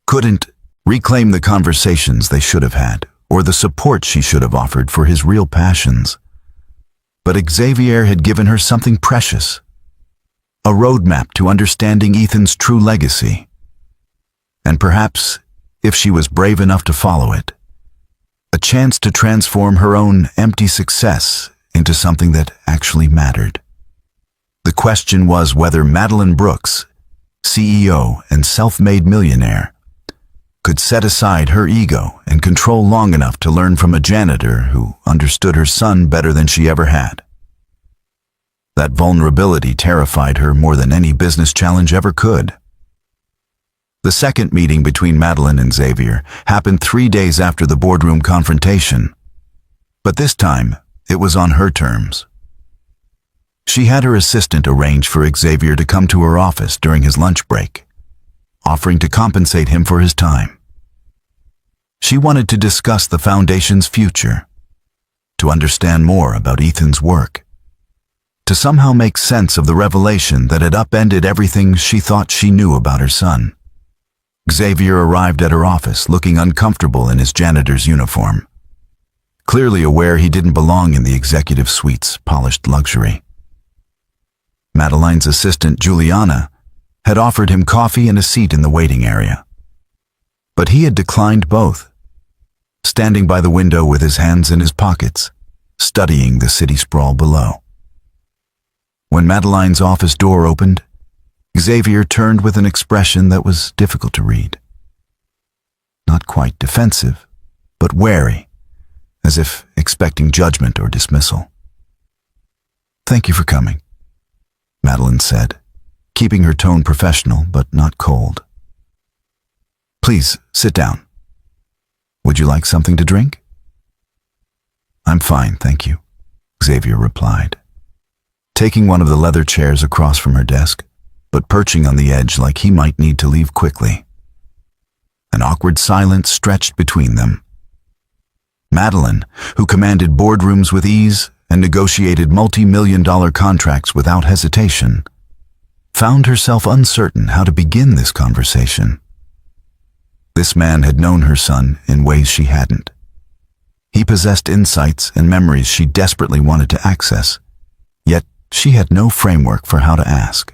couldn't reclaim the conversations they should have had, or the support she should have offered for his real passions. But Xavier had given her something precious, a roadmap to understanding Ethan's true legacy. And perhaps, if she was brave enough to follow it, a chance to transform her own empty success into something that actually mattered. The question was whether Madeline Brooks, CEO and self-made millionaire, could set aside her ego and control long enough to learn from a janitor who understood her son better than she ever had. That vulnerability terrified her more than any business challenge ever could. The second meeting between Madeline and Xavier happened 3 days after the boardroom confrontation, but this time it was on her terms. She had her assistant arrange for Xavier to come to her office during his lunch break, offering to compensate him for his time. She wanted to discuss the foundation's future, to understand more about Ethan's work, to somehow make sense of the revelation that had upended everything she thought she knew about her son. Xavier arrived at her office looking uncomfortable in his janitor's uniform, clearly aware he didn't belong in the executive suite's polished luxury. Madeline's assistant, Juliana, had offered him coffee and a seat in the waiting area. But he had declined both, standing by the window with his hands in his pockets, studying the city sprawl below. When Madeline's office door opened, Xavier turned with an expression that was difficult to read. Not quite defensive, but wary, as if expecting judgment or dismissal. "Thank you for coming," Madeline said, keeping her tone professional but not cold. "Please, sit down. Would you like something to drink?" "I'm fine, thank you," Xavier replied, taking one of the leather chairs across from her desk, but perching on the edge like he might need to leave quickly. An awkward silence stretched between them. Madeline, who commanded boardrooms with ease and negotiated multi-million-dollar contracts without hesitation, found herself uncertain how to begin this conversation. This man had known her son in ways she hadn't. He possessed insights and memories she desperately wanted to access, yet she had no framework for how to ask.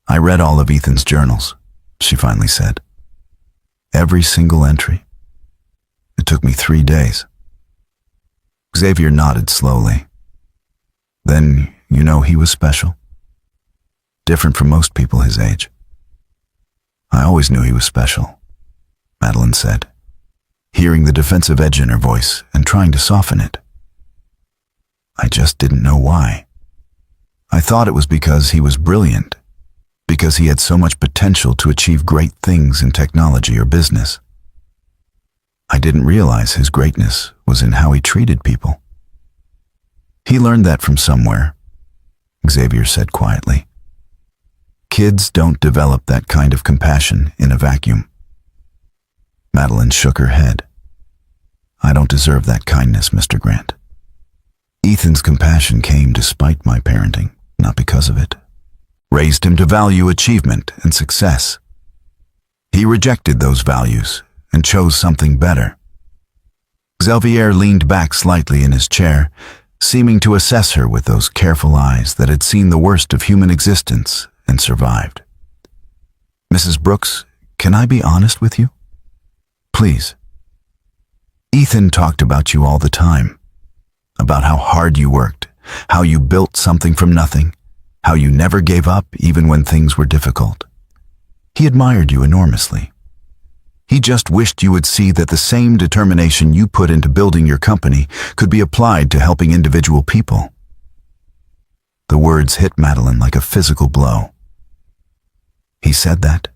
"I read all of Ethan's journals," she finally said. "Every single entry. It took me 3 days." Xavier nodded slowly. "Then you know he was special? Different from most people his age." "I always knew he was special," Madeline said, hearing the defensive edge in her voice and trying to soften it. "I just didn't know why. I thought it was because he was brilliant, because he had so much potential to achieve great things in technology or business. I didn't realize his greatness was in how he treated people." "He learned that from somewhere," Xavier said quietly. "Kids don't develop that kind of compassion in a vacuum." Madeline shook her head. "I don't deserve that kindness, Mr. Grant. Ethan's compassion came despite my parenting, not because of it. Raised him to value achievement and success. He rejected those values and chose something better." Xavier leaned back slightly in his chair, seeming to assess her with those careful eyes that had seen the worst of human existence and survived. "Mrs. Brooks, can I be honest with you? Please. Ethan talked about you all the time, about how hard you worked, how you built something from nothing, how you never gave up even when things were difficult. He admired you enormously. He just wished you would see that the same determination you put into building your company could be applied to helping individual people." The words hit Madeline like a physical blow. "He said that?"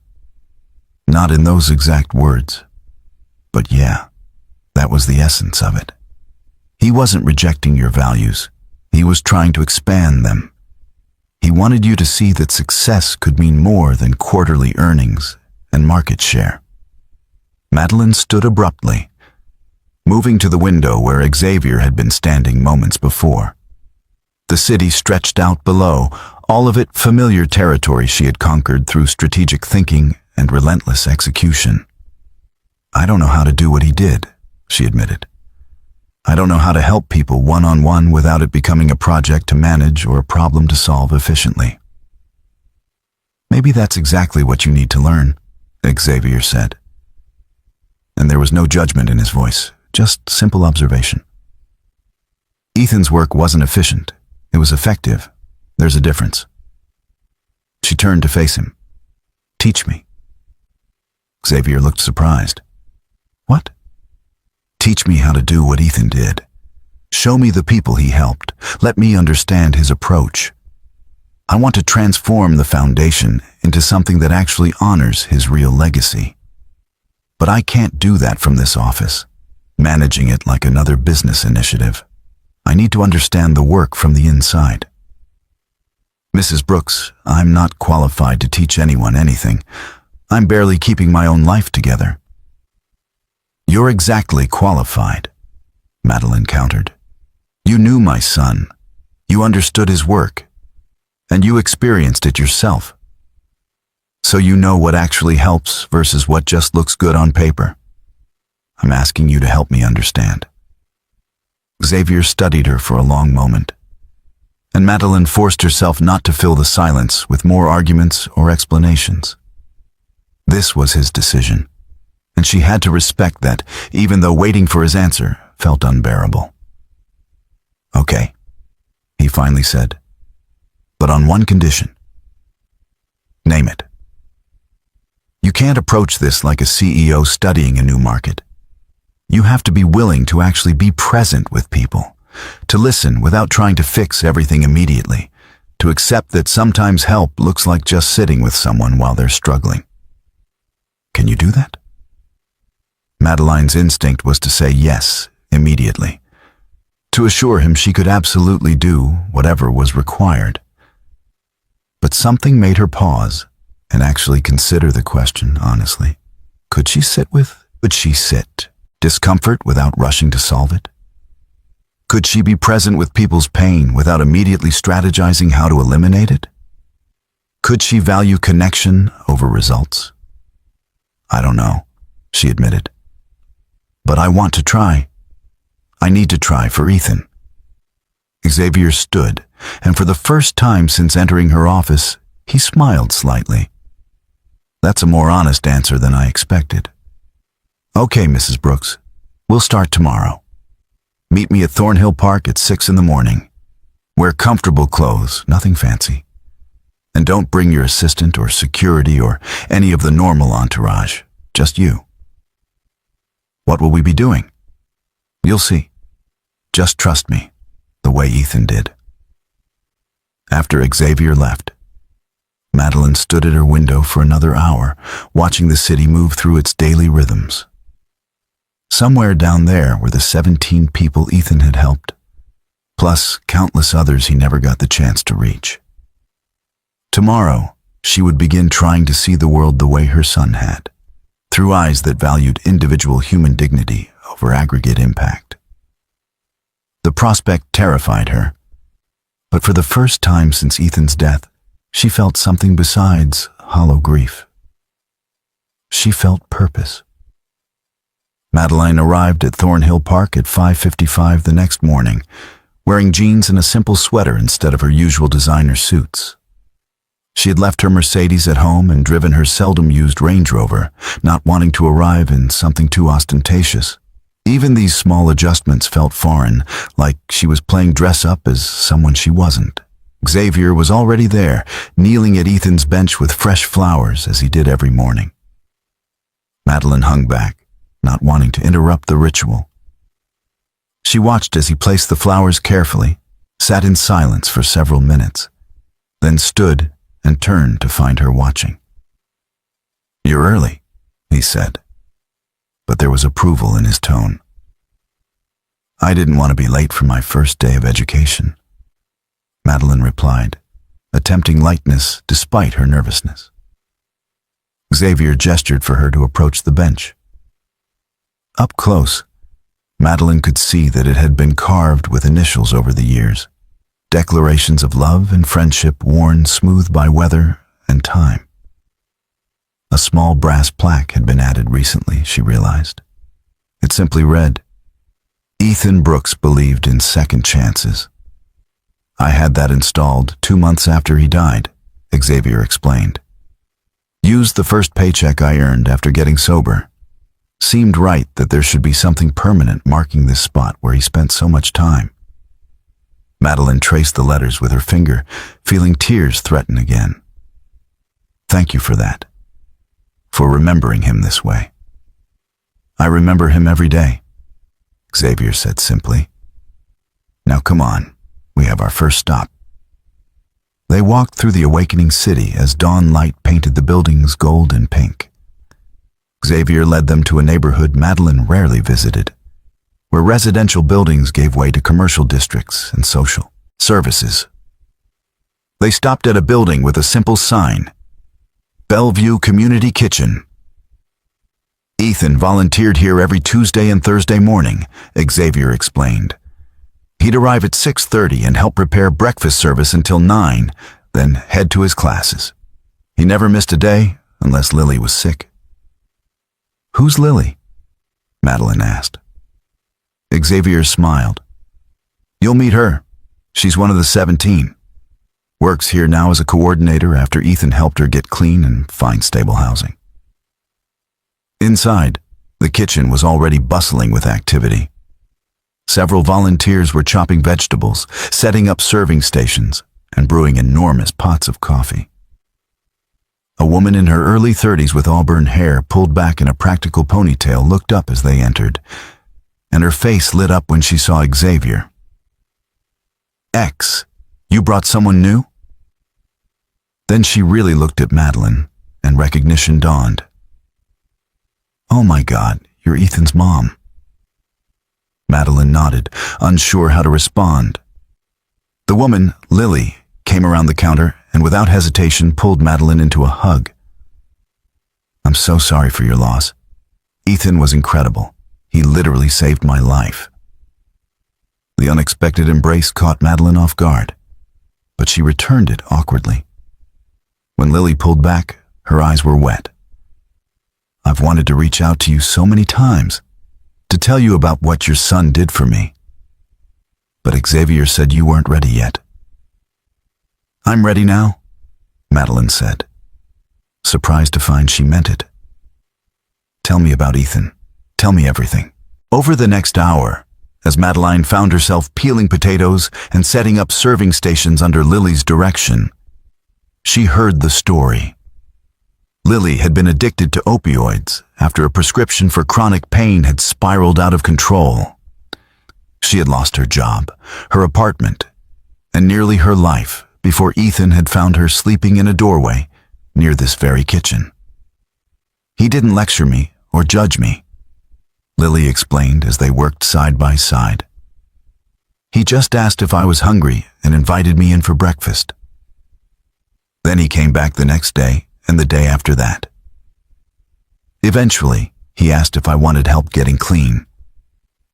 "Not in those exact words. But yeah, that was the essence of it. He wasn't rejecting your values. He was trying to expand them. He wanted you to see that success could mean more than quarterly earnings and market share." Madeline stood abruptly, moving to the window where Xavier had been standing moments before. The city stretched out below, all of it familiar territory she had conquered through strategic thinking and relentless execution. "I don't know how to do what he did," she admitted. "I don't know how to help people one-on-one without it becoming a project to manage or a problem to solve efficiently." "Maybe that's exactly what you need to learn," Xavier said. And there was no judgment in his voice, just simple observation. "Ethan's work wasn't efficient. It was effective. There's a difference." She turned to face him. "Teach me." Xavier looked surprised. "What?" "Teach me how to do what Ethan did. Show me the people he helped. Let me understand his approach. I want to transform the foundation into something that actually honors his real legacy. But I can't do that from this office, managing it like another business initiative. I need to understand the work from the inside." "Mrs. Brooks, I'm not qualified to teach anyone anything. I'm barely keeping my own life together." "You're exactly qualified," Madeline countered. "You knew my son. You understood his work. And you experienced it yourself. So you know what actually helps versus what just looks good on paper. I'm asking you to help me understand." Xavier studied her for a long moment, and Madeline forced herself not to fill the silence with more arguments or explanations. This was his decision, and she had to respect that, even though waiting for his answer felt unbearable. "Okay," he finally said, "but on one condition." "Name it." "You can't approach this like a CEO studying a new market. You have to be willing to actually be present with people, to listen without trying to fix everything immediately, to accept that sometimes help looks like just sitting with someone while they're struggling. Can you do that? Madeline's instinct was to say yes immediately, to assure him she could absolutely do whatever was required. But something made her pause and actually consider the question honestly. Would she sit discomfort without rushing to solve it? Could she be present with people's pain without immediately strategizing how to eliminate it? Could she value connection over results? I don't know, she admitted. But I want to try. I need to try for Ethan. Xavier stood, and for the first time since entering her office, he smiled slightly. That's a more honest answer than I expected. Okay, Mrs. Brooks, we'll start tomorrow. Meet me at Thornhill Park at 6 in the morning. Wear comfortable clothes, nothing fancy. And don't bring your assistant or security or any of the normal entourage, just you. What will we be doing? You'll see. Just trust me, the way Ethan did. After Xavier left, Madeline stood at her window for another hour, watching the city move through its daily rhythms. Somewhere down there were the 17 people Ethan had helped, plus countless others he never got the chance to reach. Tomorrow, she would begin trying to see the world the way her son had, through eyes that valued individual human dignity over aggregate impact. The prospect terrified her, but for the first time since Ethan's death, she felt something besides hollow grief. She felt purpose. Madeline arrived at Thornhill Park at 5:55 the next morning, wearing jeans and a simple sweater instead of her usual designer suits. She had left her Mercedes at home and driven her seldom-used Range Rover, not wanting to arrive in something too ostentatious. Even these small adjustments felt foreign, like she was playing dress-up as someone she wasn't. Xavier was already there, kneeling at Ethan's bench with fresh flowers as he did every morning. Madeline hung back, not wanting to interrupt the ritual. She watched as he placed the flowers carefully, sat in silence for several minutes, then stood and turned to find her watching. "You're early," he said, but there was approval in his tone. "I didn't want to be late for my first day of education," Madeline replied, attempting lightness despite her nervousness. Xavier gestured for her to approach the bench. Up close, Madeline could see that it had been carved with initials over the years, declarations of love and friendship worn smooth by weather and time. A small brass plaque had been added recently, she realized. It simply read, "Ethan Brooks believed in second chances." "I had that installed 2 months after he died," Xavier explained. "Used the first paycheck I earned after getting sober. Seemed right that there should be something permanent marking this spot where he spent so much time." Madeline traced the letters with her finger, feeling tears threaten again. "Thank you for that. For remembering him this way." "I remember him every day," Xavier said simply. "Now come on, we have our first stop." They walked through the awakening city as dawn light painted the buildings gold and pink. Xavier led them to a neighborhood Madeline rarely visited, where residential buildings gave way to commercial districts and social services. They stopped at a building with a simple sign, "Bellevue Community Kitchen." "Ethan volunteered here every Tuesday and Thursday morning," Xavier explained. "He'd arrive at 6:30 and help prepare breakfast service until 9, then head to his classes. He never missed a day unless Lily was sick." "Who's Lily?" Madeline asked. Xavier smiled. "You'll meet her. She's one of the 17. Works here now as a coordinator after Ethan helped her get clean and find stable housing." Inside, the kitchen was already bustling with activity. Several volunteers were chopping vegetables, setting up serving stations, and brewing enormous pots of coffee. A woman in her early 30s with auburn hair pulled back in a practical ponytail looked up as they entered, and her face lit up when she saw Xavier. "X, you brought someone new?" Then she really looked at Madeline, and recognition dawned. "Oh my God, you're Ethan's mom." Madeline nodded, unsure how to respond. The woman, Lily, came around the counter and without hesitation pulled Madeline into a hug. "I'm so sorry for your loss. Ethan was incredible. He literally saved my life." The unexpected embrace caught Madeline off guard, but she returned it awkwardly. When Lily pulled back, her eyes were wet. "I've wanted to reach out to you so many times, to tell you about what your son did for me. But Xavier said you weren't ready yet." "I'm ready now," Madeline said, surprised to find she meant it. "Tell me about Ethan. Tell me everything." Over the next hour, as Madeline found herself peeling potatoes and setting up serving stations under Lily's direction, she heard the story. Lily had been addicted to opioids after a prescription for chronic pain had spiraled out of control. She had lost her job, her apartment, and nearly her life before Ethan had found her sleeping in a doorway near this very kitchen. "He didn't lecture me or judge me," Lily explained as they worked side by side. "He just asked if I was hungry and invited me in for breakfast. Then he came back the next day and the day after that. Eventually, he asked if I wanted help getting clean.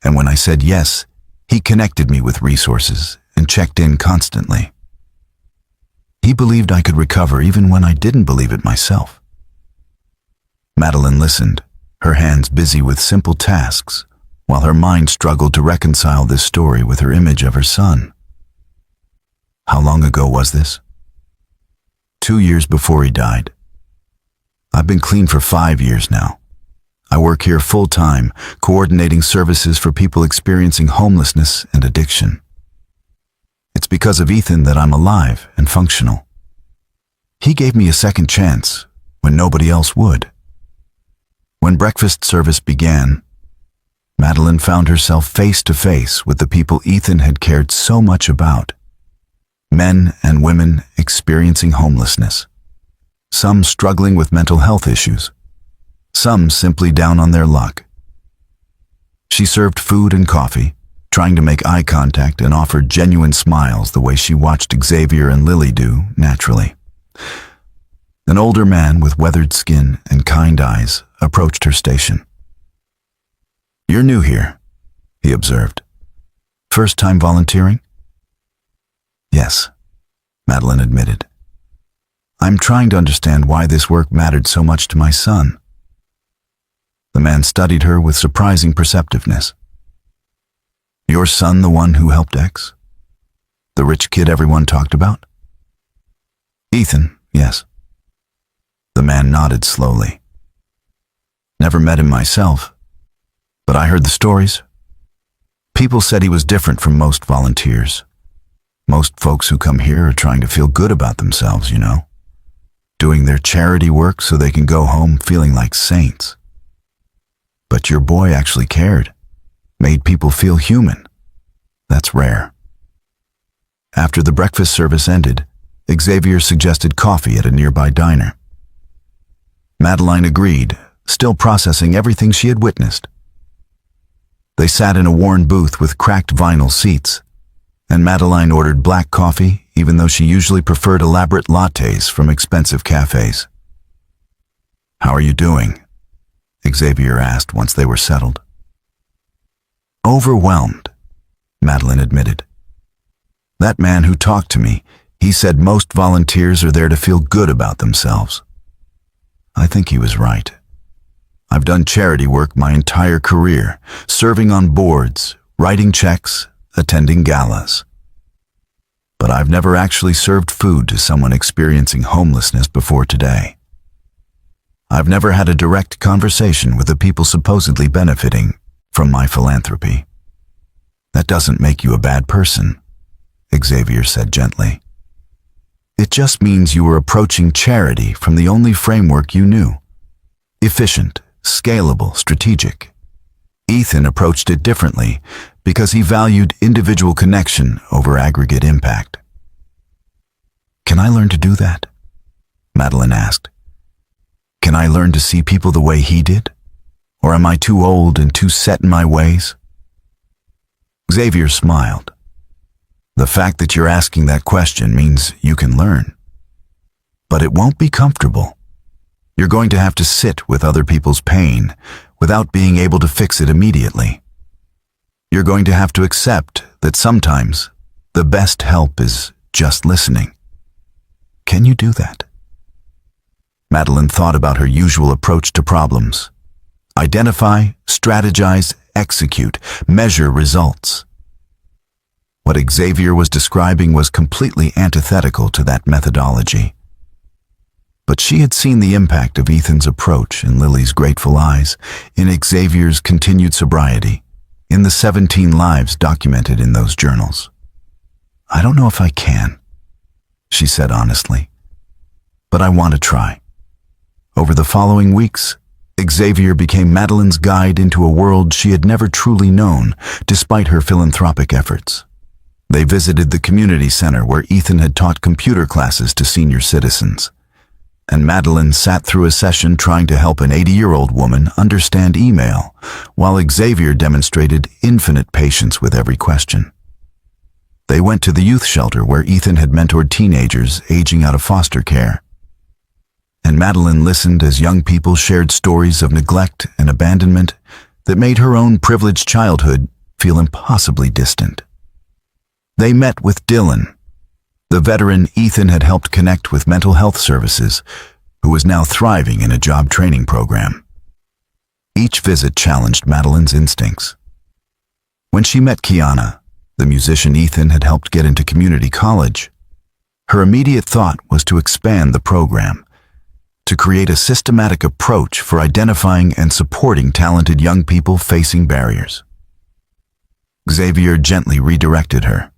And when I said yes, he connected me with resources and checked in constantly. He believed I could recover even when I didn't believe it myself." Madeline listened, her hands busy with simple tasks, while her mind struggled to reconcile this story with her image of her son. "How long ago was this?" 2 years before he died. I've been clean for 5 years now. I work here full-time, coordinating services for people experiencing homelessness and addiction. It's because of Ethan that I'm alive and functional. He gave me a second chance when nobody else would." When breakfast service began, Madeline found herself face to face with the people Ethan had cared so much about. Men and women experiencing homelessness. Some struggling with mental health issues. Some simply down on their luck. She served food and coffee, trying to make eye contact and offered genuine smiles the way she watched Xavier and Lily do naturally. An older man with weathered skin and kind eyes approached her station. "You're new here," he observed. "First time volunteering?" "Yes," Madeline admitted. "I'm trying to understand why this work mattered so much to my son." The man studied her with surprising perceptiveness. "Your son the one who helped X? The rich kid everyone talked about?" "Ethan, yes." The man nodded slowly. "Never met him myself, but I heard the stories. People said he was different from most volunteers. Most folks who come here are trying to feel good about themselves, you know, doing their charity work so they can go home feeling like saints. But your boy actually cared, made people feel human. That's rare." After the breakfast service ended, Xavier suggested coffee at a nearby diner. Madeline agreed, still processing everything she had witnessed. They sat in a worn booth with cracked vinyl seats, and Madeline ordered black coffee even though she usually preferred elaborate lattes from expensive cafes. "How are you doing?" Xavier asked once they were settled. "Overwhelmed," Madeline admitted. "That man who talked to me, he said most volunteers are there to feel good about themselves. I think he was right. I've done charity work my entire career, serving on boards, writing checks, attending galas. But I've never actually served food to someone experiencing homelessness before today. I've never had a direct conversation with the people supposedly benefiting from my philanthropy. That doesn't make you a bad person," Xavier said gently. "It just means you were approaching charity from the only framework you knew. Efficient, scalable, strategic. Ethan approached it differently because he valued individual connection over aggregate impact." "Can I learn to do that?" Madeline asked. Can I learn to see people the way he did? Or am I too old and too set in my ways? Xavier smiled. The fact that you're asking that question means you can learn. But it won't be comfortable. You're going to have to sit with other people's pain without being able to fix it immediately. You're going to have to accept that sometimes the best help is just listening. Can you do that? Madeline thought about her usual approach to problems. Identify, strategize, execute, measure results. What Xavier was describing was completely antithetical to that methodology. But she had seen the impact of Ethan's approach in Lily's grateful eyes, in Xavier's continued sobriety, in the 17 lives documented in those journals. I don't know if I can, she said honestly, but I want to try. Over the following weeks, Xavier became Madeline's guide into a world she had never truly known, despite her philanthropic efforts. They visited the community center where Ethan had taught computer classes to senior citizens, and Madeline sat through a session trying to help an 80-year-old woman understand email, while Xavier demonstrated infinite patience with every question. They went to the youth shelter where Ethan had mentored teenagers aging out of foster care. And Madeline listened as young people shared stories of neglect and abandonment that made her own privileged childhood feel impossibly distant. They met with Dylan, the veteran Ethan had helped connect with mental health services, who was now thriving in a job training program. Each visit challenged Madeline's instincts. When she met Kiana, the musician Ethan had helped get into community college, her immediate thought was to expand the program, to create a systematic approach for identifying and supporting talented young people facing barriers. Xavier gently redirected her.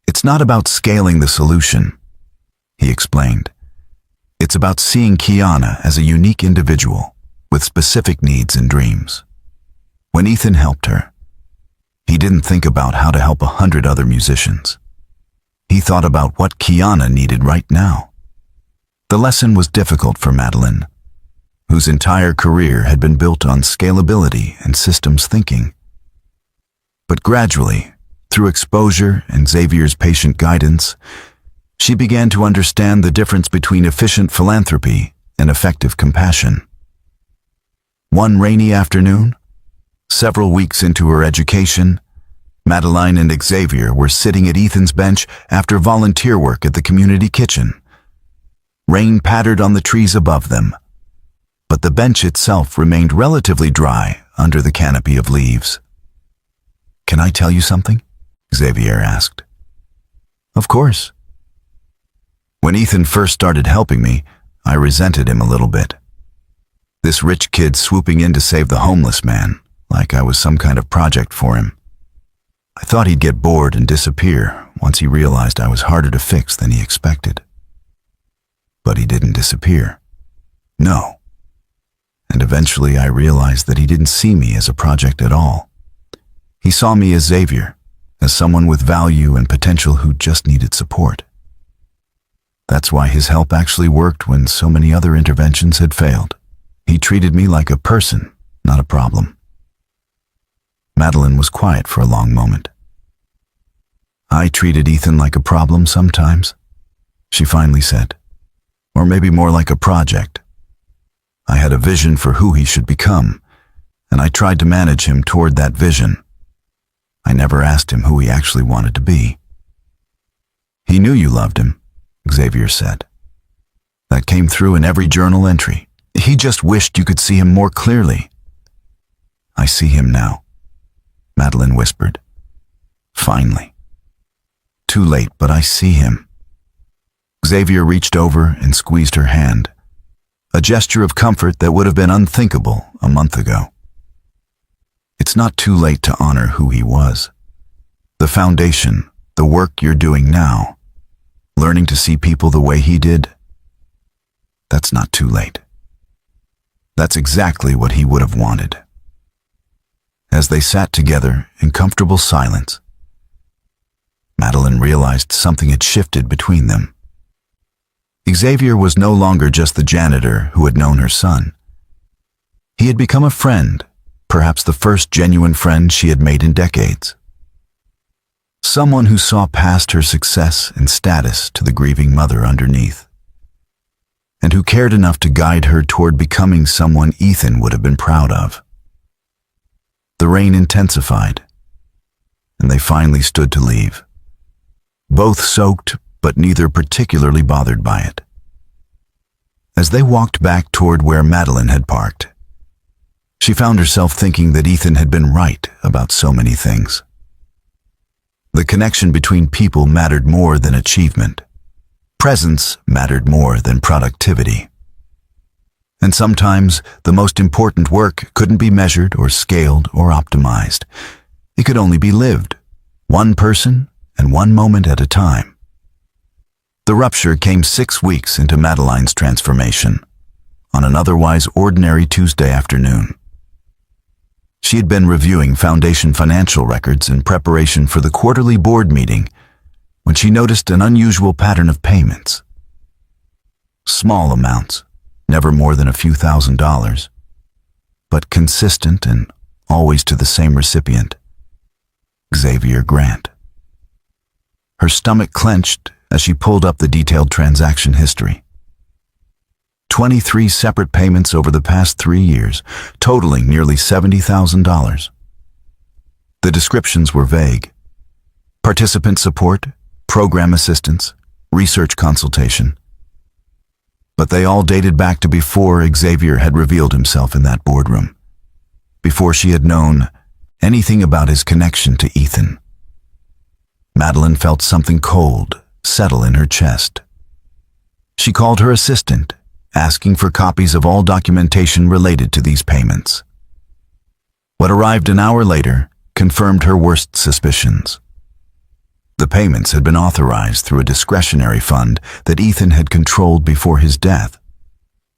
It's not about scaling the solution, he explained. It's about seeing Kiana as a unique individual with specific needs and dreams. When Ethan helped her, he didn't think about how to help 100 other musicians. He thought about what Kiana needed right now. The lesson was difficult for Madeline, whose entire career had been built on scalability and systems thinking. But gradually, through exposure and Xavier's patient guidance, she began to understand the difference between efficient philanthropy and effective compassion. One rainy afternoon, several weeks into her education, Madeline and Xavier were sitting at Ethan's bench after volunteer work at the community kitchen. Rain pattered on the trees above them, but the bench itself remained relatively dry under the canopy of leaves. Can I tell you something? Xavier asked. Of course. When Ethan first started helping me, I resented him a little bit. This rich kid swooping in to save the homeless man, like I was some kind of project for him. I thought he'd get bored and disappear once he realized I was harder to fix than he expected. But he didn't disappear. No. And eventually I realized that he didn't see me as a project at all. He saw me as Xavier, as someone with value and potential who just needed support. That's why his help actually worked when so many other interventions had failed. He treated me like a person, not a problem. Madeline was quiet for a long moment. I treated Ethan like a problem sometimes, she finally said. Or maybe more like a project. I had a vision for who he should become, and I tried to manage him toward that vision. I never asked him who he actually wanted to be. He knew you loved him, Xavier said. That came through in every journal entry. He just wished you could see him more clearly. I see him now, Madeline whispered. Finally. Too late, but I see him. Xavier reached over and squeezed her hand, a gesture of comfort that would have been unthinkable a month ago. It's not too late to honor who he was. The foundation, the work you're doing now, learning to see people the way he did, that's not too late. That's exactly what he would have wanted. As they sat together in comfortable silence, Madeline realized something had shifted between them. Xavier was no longer just the janitor who had known her son. He had become a friend, perhaps the first genuine friend she had made in decades. Someone who saw past her success and status to the grieving mother underneath, and who cared enough to guide her toward becoming someone Ethan would have been proud of. The rain intensified, and they finally stood to leave, both soaked but neither particularly bothered by it. As they walked back toward where Madeline had parked, she found herself thinking that Ethan had been right about so many things. The connection between people mattered more than achievement. Presence mattered more than productivity. And sometimes the most important work couldn't be measured or scaled or optimized. It could only be lived, one person and one moment at a time. The rupture came 6 weeks into Madeline's transformation, on an otherwise ordinary Tuesday afternoon. She had been reviewing Foundation financial records in preparation for the quarterly board meeting when she noticed an unusual pattern of payments. Small amounts, never more than a few $1,000s, but consistent and always to the same recipient, Xavier Grant. Her stomach clenched as she pulled up the detailed transaction history. 23 separate payments over the past 3 years, totaling nearly $70,000. The descriptions were vague. Participant support, program assistance, research consultation. But they all dated back to before Xavier had revealed himself in that boardroom, before she had known anything about his connection to Ethan. Madeline felt something cold settle in her chest. She called her assistant, asking for copies of all documentation related to these payments. What arrived an hour later confirmed her worst suspicions. The payments had been authorized through a discretionary fund that Ethan had controlled before his death,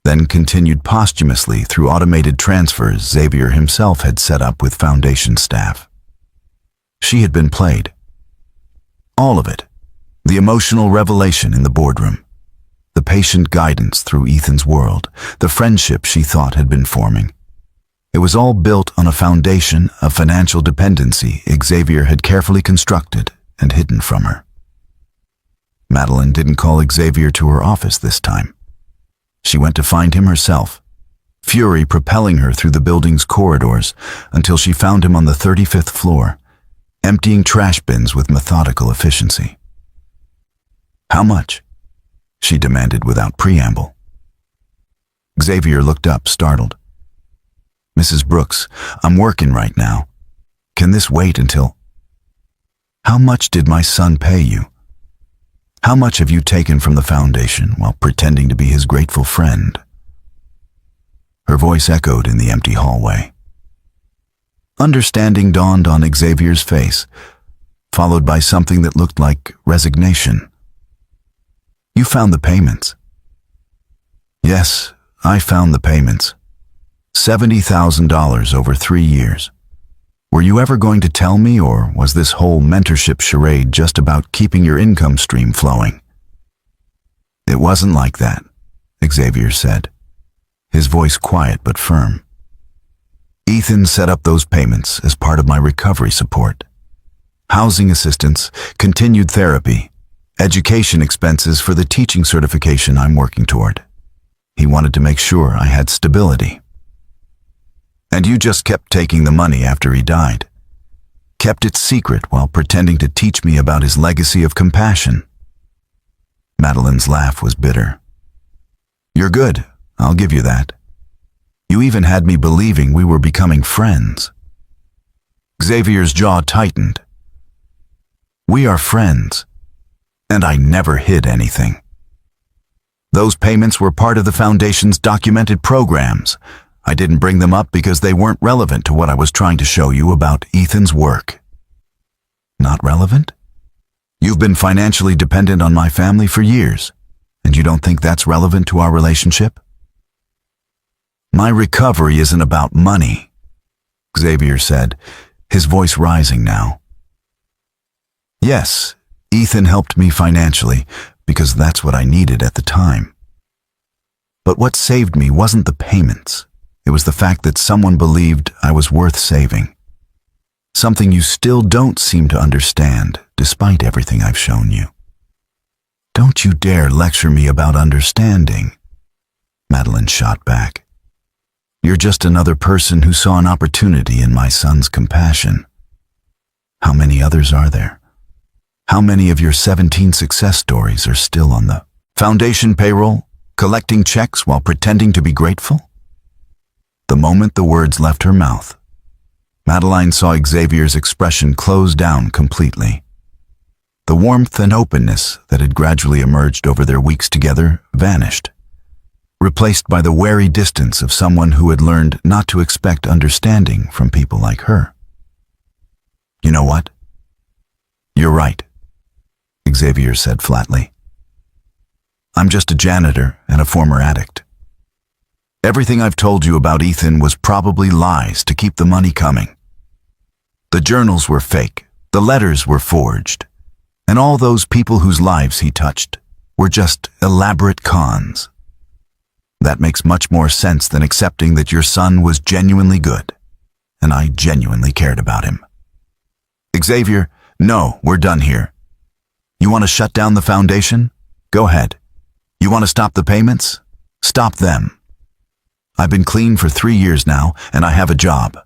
then continued posthumously through automated transfers Xavier himself had set up with Foundation staff. She had been played. All of it. The emotional revelation in the boardroom, the patient guidance through Ethan's world, the friendship she thought had been forming. It was all built on a foundation of financial dependency Xavier had carefully constructed and hidden from her. Madeline didn't call Xavier to her office this time. She went to find him herself, fury propelling her through the building's corridors until she found him on the 35th floor, emptying trash bins with methodical efficiency. "How much?" she demanded without preamble. Xavier looked up, startled. "Mrs. Brooks, I'm working right now. Can this wait until—" "How much did my son pay you? How much have you taken from the Foundation while pretending to be his grateful friend?" Her voice echoed in the empty hallway. Understanding dawned on Xavier's face, followed by something that looked like resignation. "You found the payments." "Yes, I found the payments. $70,000 over 3 years. Were you ever going to tell me, or was this whole mentorship charade just about keeping your income stream flowing?" "It wasn't like that," Xavier said, his voice quiet but firm. "Ethan set up those payments as part of my recovery support. Housing assistance, continued therapy, education expenses for the teaching certification I'm working toward. He wanted to make sure I had stability. And you just kept taking the money after he died. Kept it secret while pretending to teach me about his legacy of compassion." Madeline's laugh was bitter. "You're good, I'll give you that. You even had me believing we were becoming friends." Xavier's jaw tightened. "We are friends. And I never hid anything. Those payments were part of the Foundation's documented programs. I didn't bring them up because they weren't relevant to what I was trying to show you about Ethan's work." "Not relevant? You've been financially dependent on my family for years, and you don't think that's relevant to our relationship?" "My recovery isn't about money," Xavier said, his voice rising now. "Yes, Ethan helped me financially, because that's what I needed at the time. But what saved me wasn't the payments. It was the fact that someone believed I was worth saving. Something you still don't seem to understand, despite everything I've shown you. Don't you dare lecture me about understanding, Madeline shot back. You're just another person who saw an opportunity in my son's compassion. How many others are there? How many of your 17 success stories are still on the foundation payroll, collecting checks while pretending to be grateful? The moment the words left her mouth, Madeline saw Xavier's expression close down completely. The warmth and openness that had gradually emerged over their weeks together vanished, replaced by the wary distance of someone who had learned not to expect understanding from people like her. You know what? You're right, Xavier said flatly. I'm just a janitor and a former addict. Everything I've told you about Ethan was probably lies to keep the money coming. The journals were fake, the letters were forged, and all those people whose lives he touched were just elaborate cons. That makes much more sense than accepting that your son was genuinely good, and I genuinely cared about him. Xavier, no, we're done here. You want to shut down the foundation? Go ahead. You want to stop the payments? Stop them. I've been clean for 3 years now, and I have a job.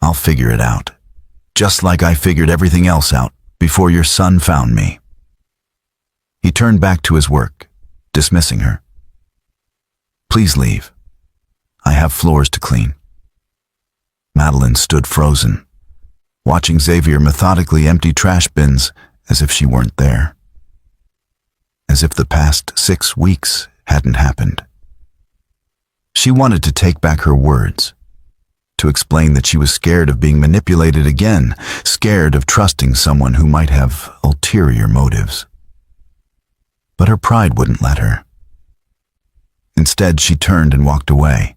I'll figure it out, just like I figured everything else out before your son found me. He turned back to his work, dismissing her. Please leave. I have floors to clean. Madeline stood frozen, watching Xavier methodically empty trash bins as if she weren't there. As if the past 6 weeks hadn't happened. She wanted to take back her words, to explain that she was scared of being manipulated again, scared of trusting someone who might have ulterior motives. But her pride wouldn't let her. Instead, she turned and walked away,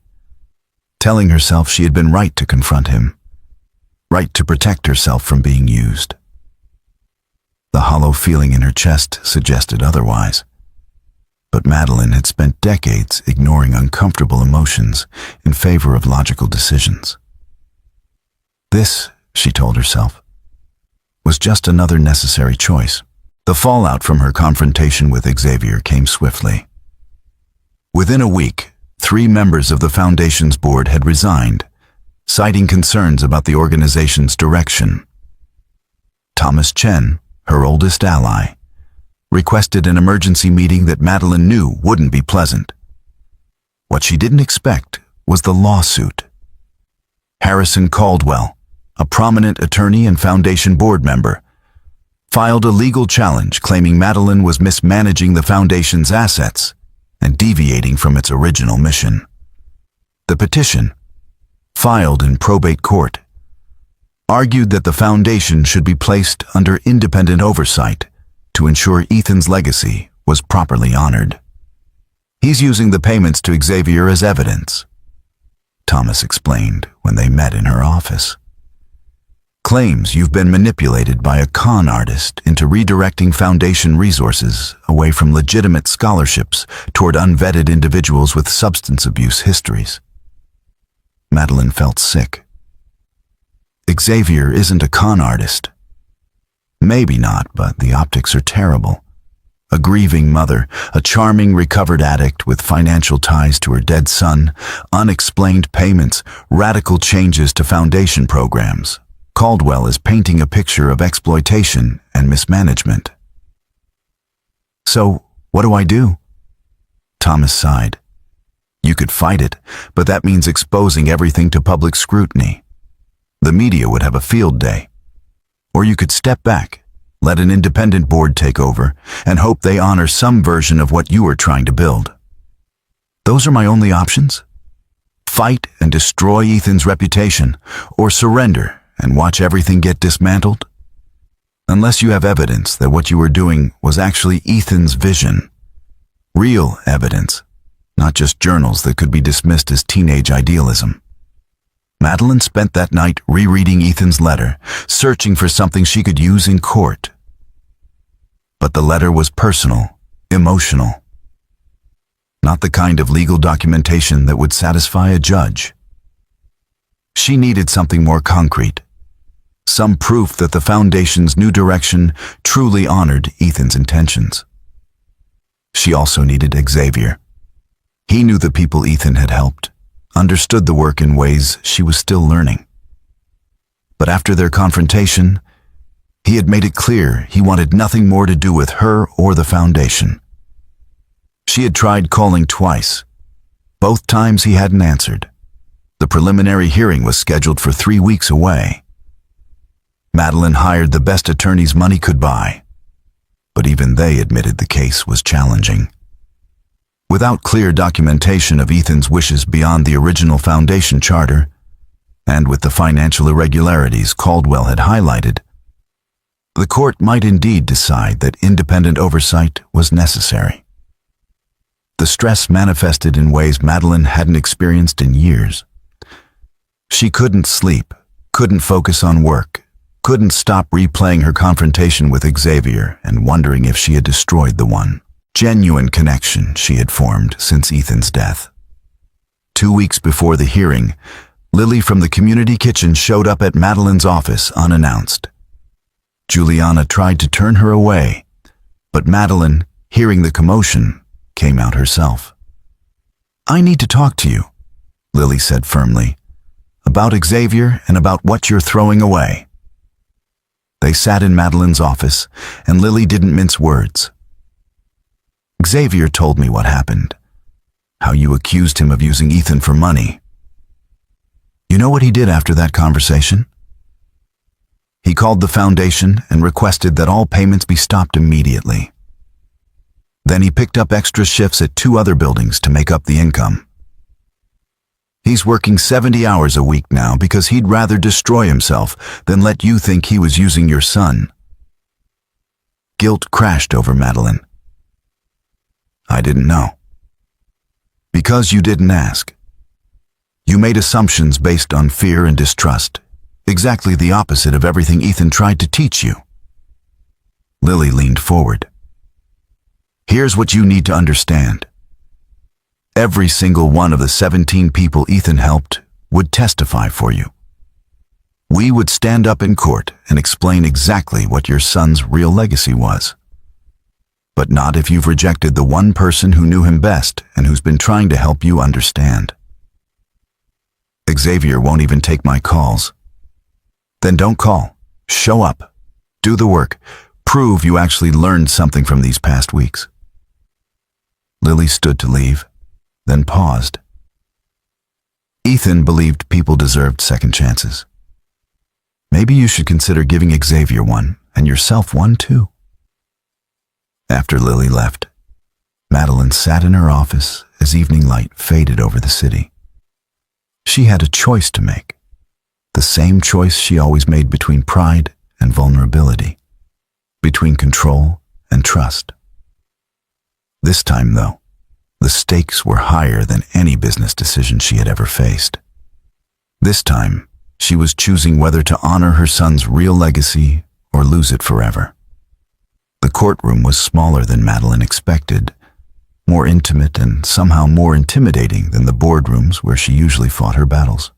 telling herself she had been right to confront him, right to protect herself from being used. The hollow feeling in her chest suggested otherwise. But Madeline had spent decades ignoring uncomfortable emotions in favor of logical decisions. This, she told herself, was just another necessary choice. The fallout from her confrontation with Xavier came swiftly. Within a week, 3 members of the Foundation's board had resigned, citing concerns about the organization's direction. Thomas Chen, her oldest ally, requested an emergency meeting that Madeline knew wouldn't be pleasant. What she didn't expect was the lawsuit. Harrison Caldwell, a prominent attorney and Foundation board member, filed a legal challenge claiming Madeline was mismanaging the Foundation's assets and deviating from its original mission. The petition, filed in probate court, argued that the Foundation should be placed under independent oversight to ensure Ethan's legacy was properly honored. He's using the payments to Xavier as evidence, Thomas explained when they met in her office. Claims you've been manipulated by a con artist into redirecting Foundation resources away from legitimate scholarships toward unvetted individuals with substance abuse histories. Madeline felt sick. Xavier isn't a con artist. Maybe not, but the optics are terrible. A grieving mother, a charming recovered addict with financial ties to her dead son, unexplained payments, radical changes to Foundation programs. Caldwell is painting a picture of exploitation and mismanagement. So, what do I do? Thomas sighed. You could fight it, but that means exposing everything to public scrutiny. The media would have a field day. Or you could step back, let an independent board take over, and hope they honor some version of what you are trying to build. Those are my only options. Fight and destroy Ethan's reputation, or surrender and watch everything get dismantled. Unless you have evidence that what you were doing was actually Ethan's vision. Real evidence, not just journals that could be dismissed as teenage idealism. Madeline spent that night rereading Ethan's letter, searching for something she could use in court. But the letter was personal emotional. Not the kind of legal documentation that would satisfy a judge. She needed something more concrete, some proof that the Foundation's new direction truly honored Ethan's intentions. She also needed Xavier. He knew the people Ethan had helped, understood the work in ways she was still learning. But after their confrontation, he had made it clear he wanted nothing more to do with her or the Foundation. She had tried calling twice. Both times he hadn't answered. The preliminary hearing was scheduled for 3 weeks away. Madeline hired the best attorneys money could buy, but even they admitted the case was challenging. Without clear documentation of Ethan's wishes beyond the original Foundation charter, and with the financial irregularities Caldwell had highlighted, the court might indeed decide that independent oversight was necessary. The stress manifested in ways Madeline hadn't experienced in years. She couldn't sleep, couldn't focus on work, couldn't stop replaying her confrontation with Xavier and wondering if she had destroyed the one genuine connection she had formed since Ethan's death. 2 weeks before the hearing, Lily from the community kitchen showed up at Madeline's office unannounced. Juliana tried to turn her away, but Madeline, hearing the commotion, came out herself. "I need to talk to you," Lily said firmly, "about Xavier and about what you're throwing away." They sat in Madeline's office, and Lily didn't mince words. "Xavier told me what happened, how you accused him of using Ethan for money. You know what he did after that conversation? He called the Foundation and requested that all payments be stopped immediately. Then he picked up extra shifts at 2 other buildings to make up the income. He's working 70 hours a week now because he'd rather destroy himself than let you think he was using your son." Guilt crashed over Madeline. "I didn't know." "Because you didn't ask. You made assumptions based on fear and distrust, exactly the opposite of everything Ethan tried to teach you." Lily leaned forward. "Here's what you need to understand. Every single one of the 17 people Ethan helped would testify for you. We would stand up in court and explain exactly what your son's real legacy was. But not if you've rejected the one person who knew him best and who's been trying to help you understand. Xavier won't even take my calls. Then don't call. Show up. Do the work. Prove you actually learned something from these past weeks." Lily stood to leave, then paused. Ethan believed people deserved second chances. Maybe you should consider giving Xavier one, and yourself one too. After Lily left, Madeline sat in her office as evening light faded over the city. She had a choice to make, the same choice she always made between pride and vulnerability, between control and trust. This time, though, the stakes were higher than any business decision she had ever faced. This time, she was choosing whether to honor her son's real legacy or lose it forever. The courtroom was smaller than Madeline expected, more intimate and somehow more intimidating than the boardrooms where she usually fought her battles.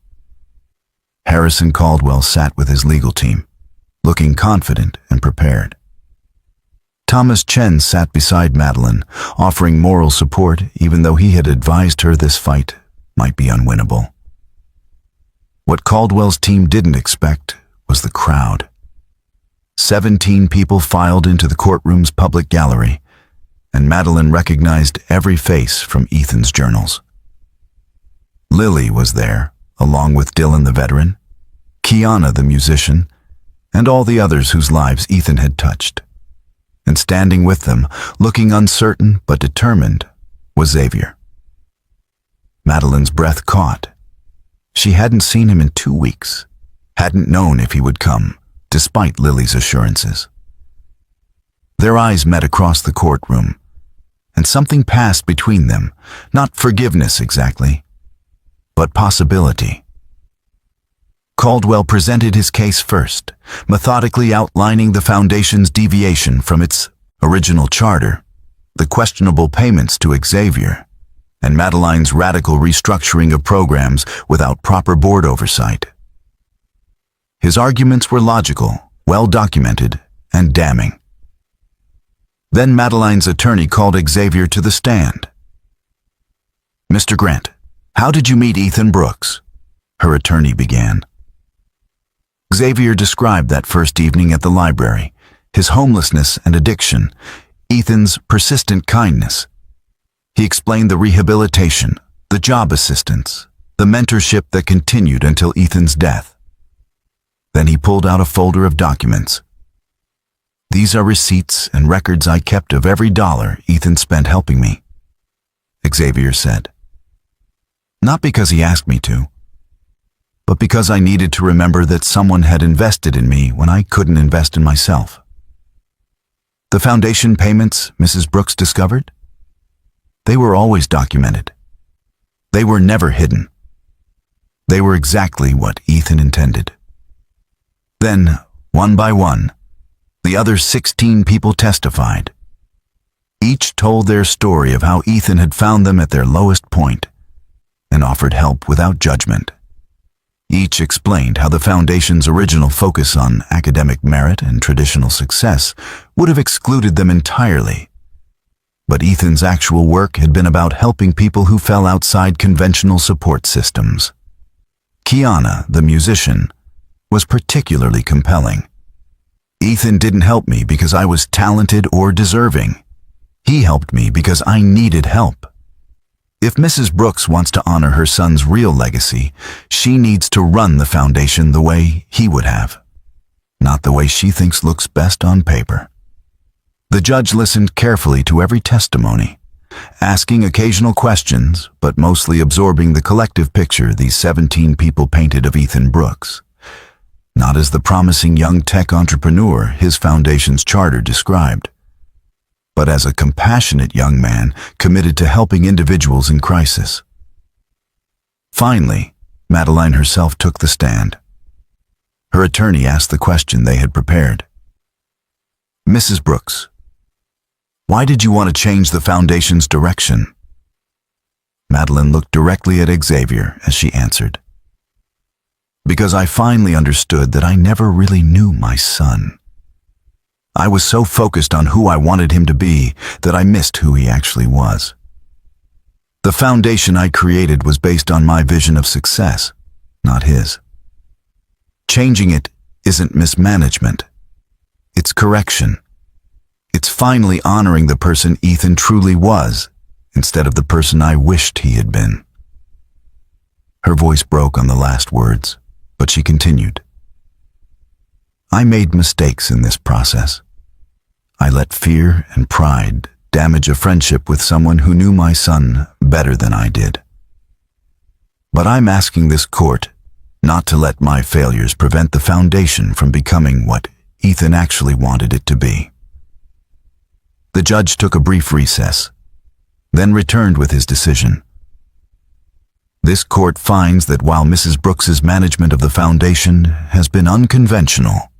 Harrison Caldwell sat with his legal team, looking confident and prepared. Thomas Chen sat beside Madeline, offering moral support even though he had advised her this fight might be unwinnable. What Caldwell's team didn't expect was the crowd. 17 people filed into the courtroom's public gallery, and Madeline recognized every face from Ethan's journals. Lily was there, along with Dylan the veteran, Kiana the musician, and all the others whose lives Ethan had touched. And standing with them, looking uncertain but determined, was Xavier. Madeline's breath caught. She hadn't seen him in 2 weeks, hadn't known if he would come, despite Lily's assurances. Their eyes met across the courtroom, and something passed between them, not forgiveness exactly, but possibility. Caldwell presented his case first, methodically outlining the Foundation's deviation from its original charter, the questionable payments to Xavier, and Madeline's radical restructuring of programs without proper board oversight. His arguments were logical, well documented, and damning. Then Madeline's attorney called Xavier to the stand. "Mr. Grant, how did you meet Ethan Brooks?" her attorney began. Xavier described that first evening at the library, his homelessness and addiction, Ethan's persistent kindness. He explained the rehabilitation, the job assistance, the mentorship that continued until Ethan's death. Then he pulled out a folder of documents. "These are receipts and records I kept of every dollar Ethan spent helping me," Xavier said. "Not because he asked me to, but because I needed to remember that someone had invested in me when I couldn't invest in myself. The foundation payments Mrs. Brooks discovered? They were always documented. They were never hidden. They were exactly what Ethan intended." Then, one by one, the other 16 people testified. Each told their story of how Ethan had found them at their lowest point and offered help without judgment. Each explained how the Foundation's original focus on academic merit and traditional success would have excluded them entirely. But Ethan's actual work had been about helping people who fell outside conventional support systems. Kiana, the musician, was particularly compelling. "Ethan didn't help me because I was talented or deserving. He helped me because I needed help. If Mrs. Brooks wants to honor her son's real legacy, she needs to run the Foundation the way he would have, not the way she thinks looks best on paper." The judge listened carefully to every testimony, asking occasional questions, but mostly absorbing the collective picture these 17 people painted of Ethan Brooks. Not as the promising young tech entrepreneur his Foundation's charter described, but as a compassionate young man committed to helping individuals in crisis. Finally, Madeline herself took the stand. Her attorney asked the question they had prepared. "Mrs. Brooks, why did you want to change the Foundation's direction?" Madeline looked directly at Xavier as she answered. "Because I finally understood that I never really knew my son. I was so focused on who I wanted him to be that I missed who he actually was. The Foundation I created was based on my vision of success, not his. Changing it isn't mismanagement. It's correction. It's finally honoring the person Ethan truly was instead of the person I wished he had been." Her voice broke on the last words, but she continued. "I made mistakes in this process. I let fear and pride damage a friendship with someone who knew my son better than I did. But I'm asking this court not to let my failures prevent the Foundation from becoming what Ethan actually wanted it to be." The judge took a brief recess, then returned with his decision. "This court finds that while Mrs. Brooks's management of the Foundation has been unconventional,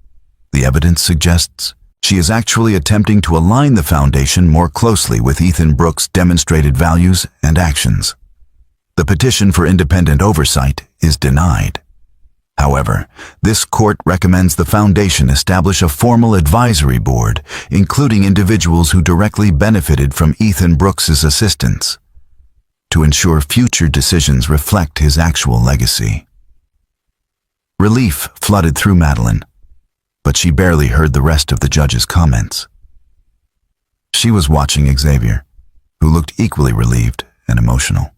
the evidence suggests she is actually attempting to align the Foundation more closely with Ethan Brooks' demonstrated values and actions. The petition for independent oversight is denied. However, this court recommends the Foundation establish a formal advisory board, including individuals who directly benefited from Ethan Brooks' assistance, to ensure future decisions reflect his actual legacy." Relief flooded through Madeline, but she barely heard the rest of the judge's comments. She was watching Xavier, who looked equally relieved and emotional.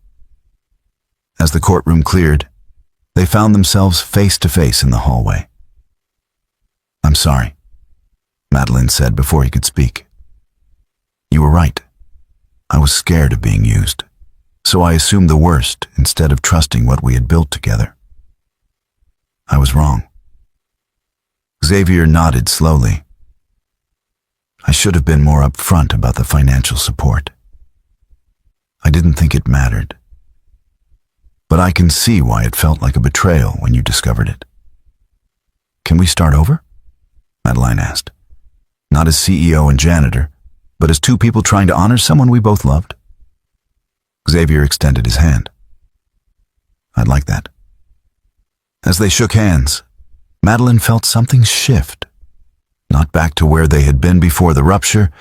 As the courtroom cleared, they found themselves face to face in the hallway. "I'm sorry," Madeline said before he could speak. "You were right. I was scared of being used, so I assumed the worst instead of trusting what we had built together. I was wrong." Xavier nodded slowly. "I should have been more upfront about the financial support. I didn't think it mattered. But I can see why it felt like a betrayal when you discovered it." "Can we start over?" Madeline asked. "Not as CEO and janitor, but as two people trying to honor someone we both loved. Xavier extended his hand. I'd like that. As they shook hands, Madeline felt something shift, not back to where they had been before the rupture,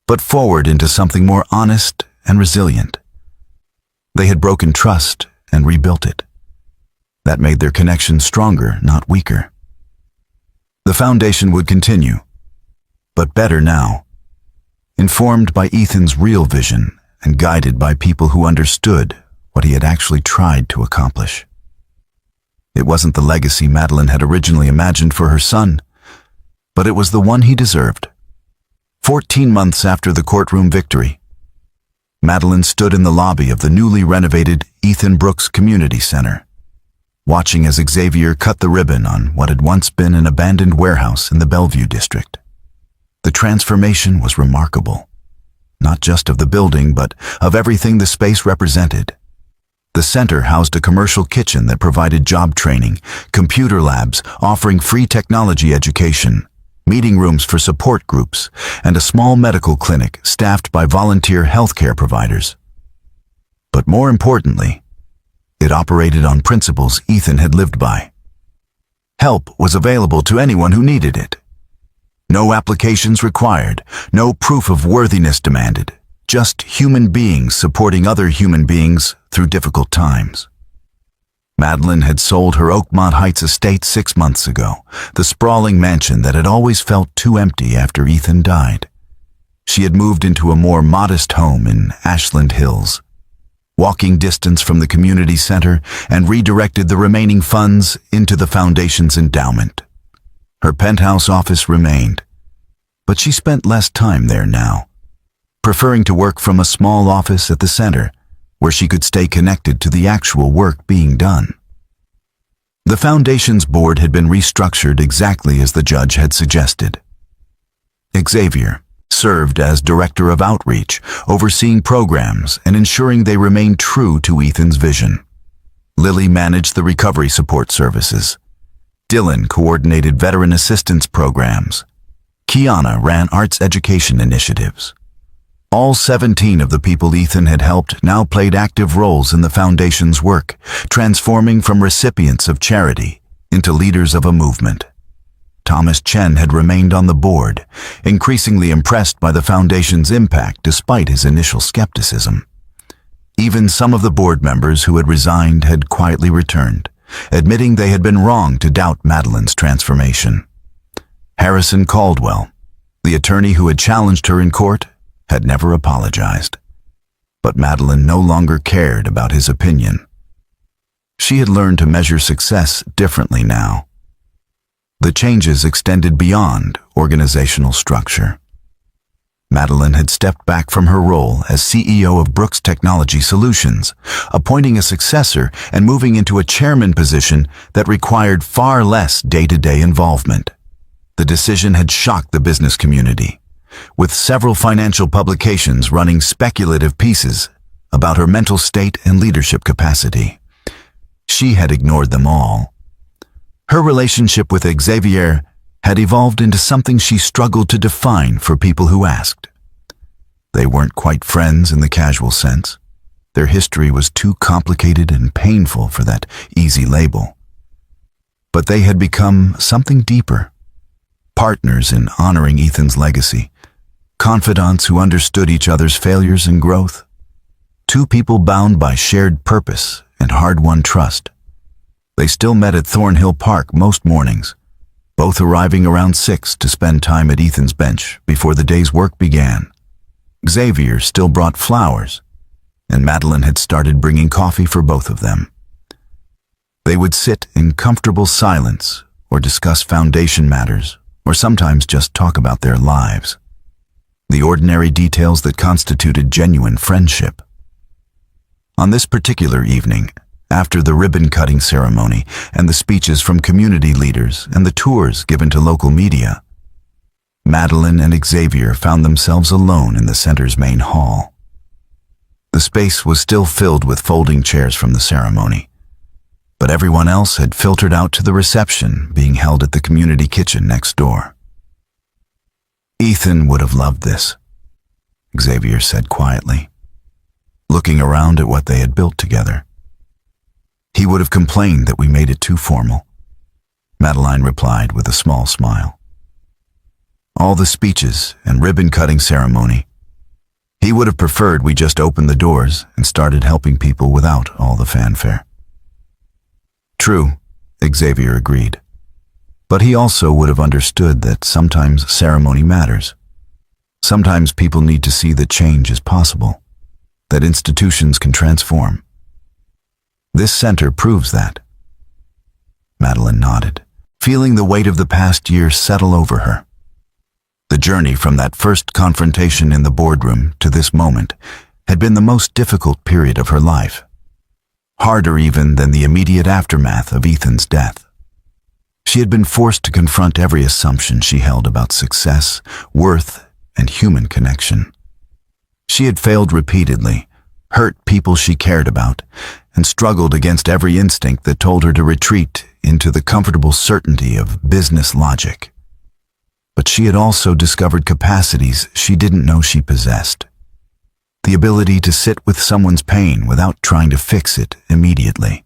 but forward into something more honest and resilient. They had broken trust and rebuilt it. That made their connection stronger, not weaker. The foundation would continue, but better now, informed by Ethan's real vision and guided by people who understood what he had actually tried to accomplish. It wasn't the legacy Madeline had originally imagined for her son, but it was the one he deserved. 14 months after the courtroom victory, Madeline stood in the lobby of the newly renovated Ethan Brooks Community Center, watching as Xavier cut the ribbon on what had once been an abandoned warehouse in the Bellevue district. The transformation was remarkable, not just of the building, but of everything the space represented. The center housed a commercial kitchen that provided job training, computer labs offering free technology education, meeting rooms for support groups, and a small medical clinic staffed by volunteer healthcare providers. But more importantly, it operated on principles Ethan had lived by. Help was available to anyone who needed it. No applications required, no proof of worthiness demanded, just human beings supporting other human beings through difficult times. Madeline had sold her Oakmont Heights estate 6 months ago, the sprawling mansion that had always felt too empty after Ethan died. She had moved into a more modest home in Ashland Hills, walking distance from the community center, and redirected the remaining funds into the foundation's endowment. Her penthouse office remained, but she spent less time there now, preferring to work from a small office at the center, where she could stay connected to the actual work being done. The foundation's board had been restructured exactly as the judge had suggested. Xavier served as director of outreach, overseeing programs and ensuring they remained true to Ethan's vision. Lily managed the recovery support services. Dylan coordinated veteran assistance programs. Kiana ran arts education initiatives. All 17 of the people Ethan had helped now played active roles in the foundation's work, transforming from recipients of charity into leaders of a movement. Thomas Chen had remained on the board, increasingly impressed by the foundation's impact despite his initial skepticism. Even some of the board members who had resigned had quietly returned, admitting they had been wrong to doubt Madeline's transformation. Harrison Caldwell, the attorney who had challenged her in court, had never apologized. But Madeline no longer cared about his opinion. She had learned to measure success differently now. The changes extended beyond organizational structure. Madeline had stepped back from her role as CEO of Brooks Technology Solutions, appointing a successor and moving into a chairman position that required far less day-to-day involvement. The decision had shocked the business community, with several financial publications running speculative pieces about her mental state and leadership capacity. She had ignored them all. Her relationship with Xavier had evolved into something she struggled to define for people who asked. They weren't quite friends in the casual sense. Their history was too complicated and painful for that easy label. But they had become something deeper. Partners in honoring Ethan's legacy. Confidants who understood each other's failures and growth. Two people bound by shared purpose and hard-won trust. They still met at Thornhill Park most mornings, both arriving around 6 to spend time at Ethan's bench before the day's work began. Xavier still brought flowers, and Madeline had started bringing coffee for both of them. They would sit in comfortable silence or discuss foundation matters, or sometimes just talk about their lives, the ordinary details that constituted genuine friendship. On this particular evening, after the ribbon-cutting ceremony and the speeches from community leaders and the tours given to local media, Madeline and Xavier found themselves alone in the center's main hall. The space was still filled with folding chairs from the ceremony, but everyone else had filtered out to the reception being held at the community kitchen next door. Ethan would have loved this. Xavier said quietly, looking around at what they had built together. He would have complained that we made it too formal. Madeline replied with a small smile. All the speeches and ribbon-cutting ceremony. He would have preferred we just opened the doors and started helping people without all the fanfare. True, Xavier agreed. But he also would have understood that sometimes ceremony matters. Sometimes people need to see that change is possible, that institutions can transform. This center proves that. Madeline nodded, feeling the weight of the past year settle over her. The journey from that first confrontation in the boardroom to this moment had been the most difficult period of her life, harder even than the immediate aftermath of Ethan's death. She had been forced to confront every assumption she held about success, worth, and human connection. She had failed repeatedly, hurt people she cared about, and struggled against every instinct that told her to retreat into the comfortable certainty of business logic. But she had also discovered capacities she didn't know she possessed. The ability to sit with someone's pain without trying to fix it immediately.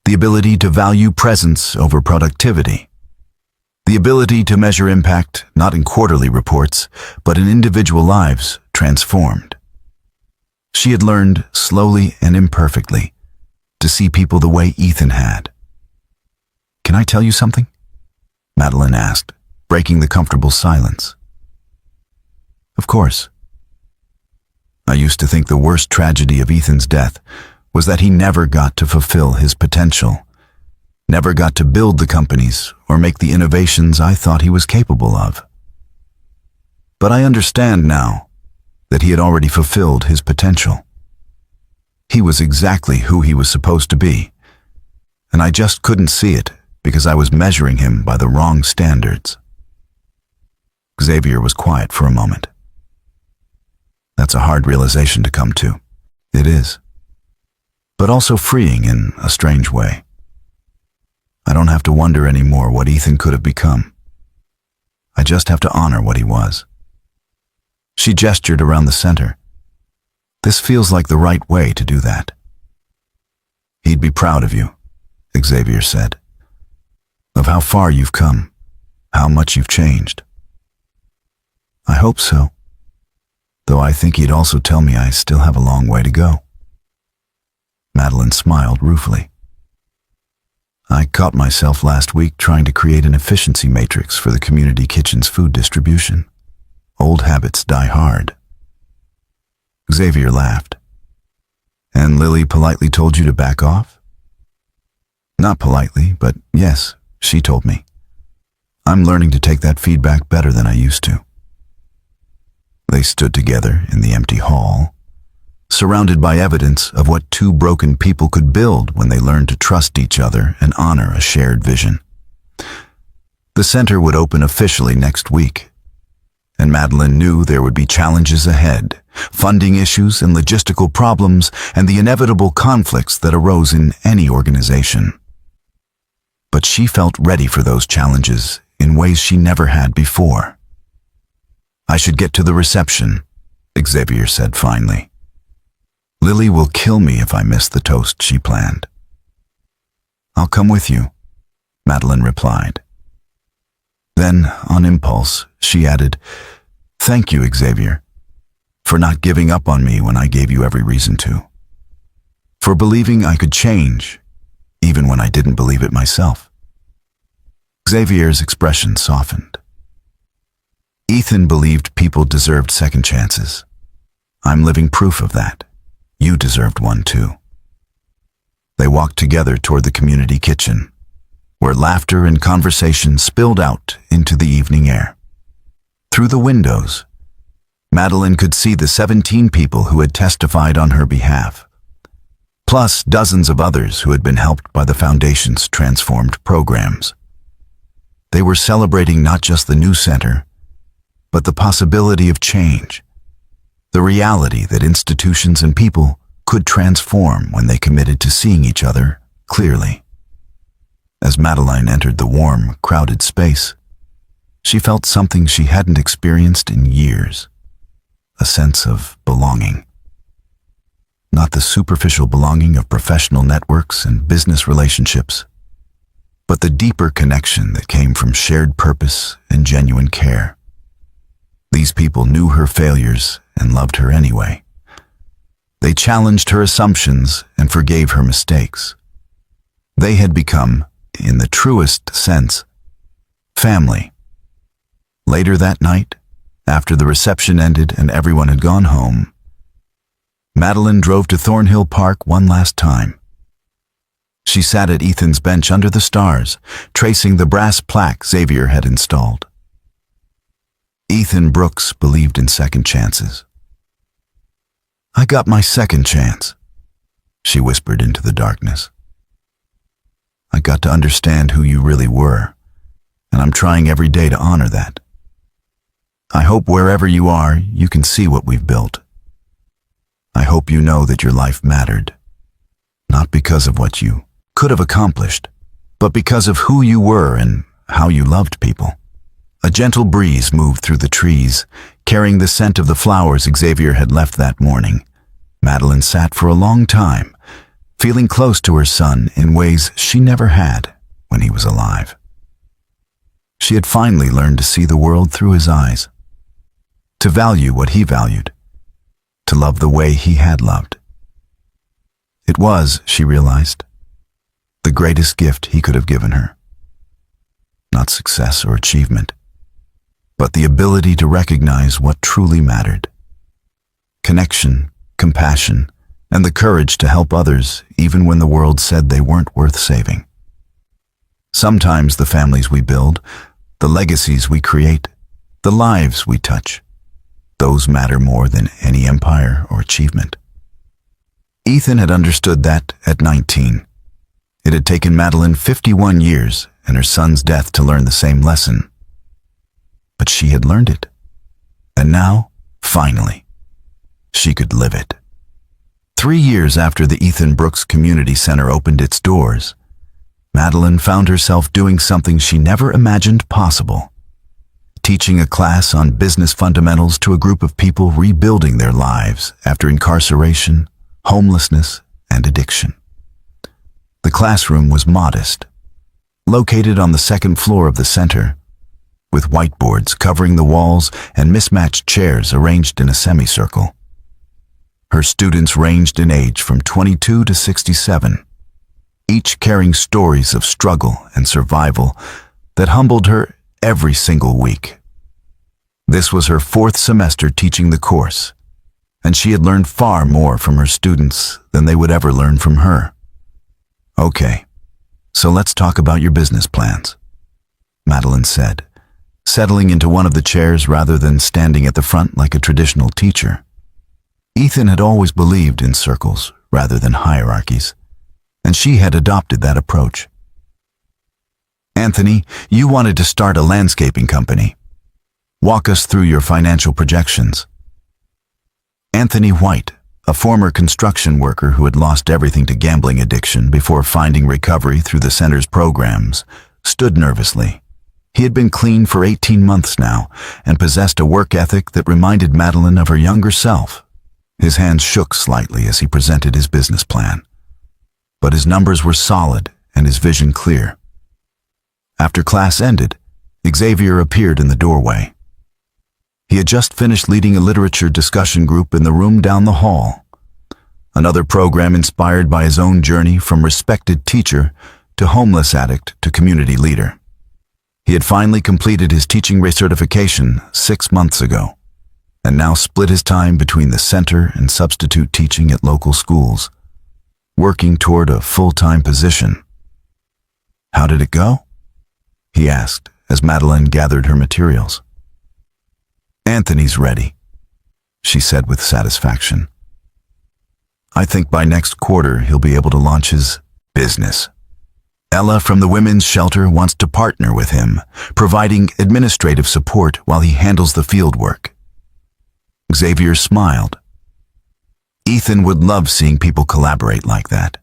The ability to value presence over productivity. The ability to measure impact not in quarterly reports, but in individual lives transformed. She had learned, slowly and imperfectly, to see people the way Ethan had. "Can I tell you something?" Madeline asked, breaking the comfortable silence. "Of course." "I used to think the worst tragedy of Ethan's death was that he never got to fulfill his potential, never got to build the companies or make the innovations I thought he was capable of. But I understand now that he had already fulfilled his potential. He was exactly who he was supposed to be, and I just couldn't see it because I was measuring him by the wrong standards." Xavier was quiet for a moment. "That's a hard realization to come to." "It is. But also freeing in a strange way. I don't have to wonder anymore what Ethan could have become. I just have to honor what he was." She gestured around the center. "This feels like the right way to do that." "He'd be proud of you," Xavier said. "Of how far you've come, how much you've changed." "I hope so. Though I think he'd also tell me I still have a long way to go." Madeline smiled ruefully. "I caught myself last week trying to create an efficiency matrix for the community kitchen's food distribution. Old habits die hard." Xavier laughed. "And Lily politely told you to back off?" "Not politely, but yes, she told me. I'm learning to take that feedback better than I used to." They stood together in the empty hall, surrounded by evidence of what two broken people could build when they learned to trust each other and honor a shared vision. The center would open officially next week, and Madeline knew there would be challenges ahead, funding issues and logistical problems, and the inevitable conflicts that arose in any organization. But she felt ready for those challenges in ways she never had before. "I should get to the reception," Xavier said finally. "Lily will kill me if I miss the toast she planned." "I'll come with you," Madeline replied. Then, on impulse, she added, "Thank you, Xavier, for not giving up on me when I gave you every reason to. For believing I could change, even when I didn't believe it myself." Xavier's expression softened. "Ethan believed people deserved second chances. I'm living proof of that. You deserved one too." They walked together toward the community kitchen, where laughter and conversation spilled out into the evening air. Through the windows, Madeline could see the 17 people who had testified on her behalf, plus dozens of others who had been helped by the Foundation's transformed programs. They were celebrating not just the new center, but the possibility of change, the reality that institutions and people could transform when they committed to seeing each other clearly. As Madeline entered the warm, crowded space, she felt something she hadn't experienced in years. a sense of belonging. Not the superficial belonging of professional networks and business relationships, but the deeper connection that came from shared purpose and genuine care. These people knew her failures and loved her anyway. They challenged her assumptions and forgave her mistakes. They had become, in the truest sense, family. Later that night, after the reception ended and everyone had gone home, Madeline drove to Thornhill Park one last time. She sat at Ethan's bench under the stars, tracing the brass plaque Xavier had installed. Ethan Brooks believed in second chances. "I got my second chance," she whispered into the darkness. "I got to understand who you really were, and I'm trying every day to honor that. I hope wherever you are, you can see what we've built. I hope you know that your life mattered, not because of what you could have accomplished, but because of who you were and how you loved people." A gentle breeze moved through the trees, carrying the scent of the flowers Xavier had left that morning. Madeline sat for a long time, feeling close to her son in ways she never had when he was alive. She had finally learned to see the world through his eyes, to value what he valued, to love the way he had loved. It was, she realized, the greatest gift he could have given her. Not success or achievement, but the ability to recognize what truly mattered. Connection, compassion, and the courage to help others even when the world said they weren't worth saving. Sometimes the families we build, the legacies we create, the lives we touch, those matter more than any empire or achievement. Ethan had understood that at 19. It had taken Madeline 51 years and her son's death to learn the same lesson. But she had learned it. And now, finally, she could live it. 3 years after the Ethan Brooks Community Center opened its doors, Madeline found herself doing something she never imagined possible. Teaching a class on business fundamentals to a group of people rebuilding their lives after incarceration, homelessness, and addiction. The classroom was modest, located on the second floor of the center, with whiteboards covering the walls and mismatched chairs arranged in a semicircle. Her students ranged in age from 22 to 67, each carrying stories of struggle and survival that humbled her every single week. This was her 4th semester teaching the course, and she had learned far more from her students than they would ever learn from her. "Okay, so let's talk about your business plans," Madeline said, settling into one of the chairs rather than standing at the front like a traditional teacher. Ethan had always believed in circles rather than hierarchies, and she had adopted that approach. "Anthony, you wanted to start a landscaping company. Walk us through your financial projections." Anthony White, a former construction worker who had lost everything to gambling addiction before finding recovery through the center's programs, stood nervously. He had been clean for 18 months now and possessed a work ethic that reminded Madeline of her younger self. His hands shook slightly as he presented his business plan, but his numbers were solid and his vision clear. After class ended, Xavier appeared in the doorway. He had just finished leading a literature discussion group in the room down the hall, another program inspired by his own journey from respected teacher to homeless addict to community leader. He had finally completed his teaching recertification 6 months ago, and now split his time between the center and substitute teaching at local schools, working toward a full-time position. "How did it go?" he asked as Madeline gathered her materials. "Anthony's ready," she said with satisfaction. "I think by next quarter he'll be able to launch his business. Ella from the women's shelter wants to partner with him, providing administrative support while he handles the field work." Xavier smiled. Ethan would love seeing people collaborate like that,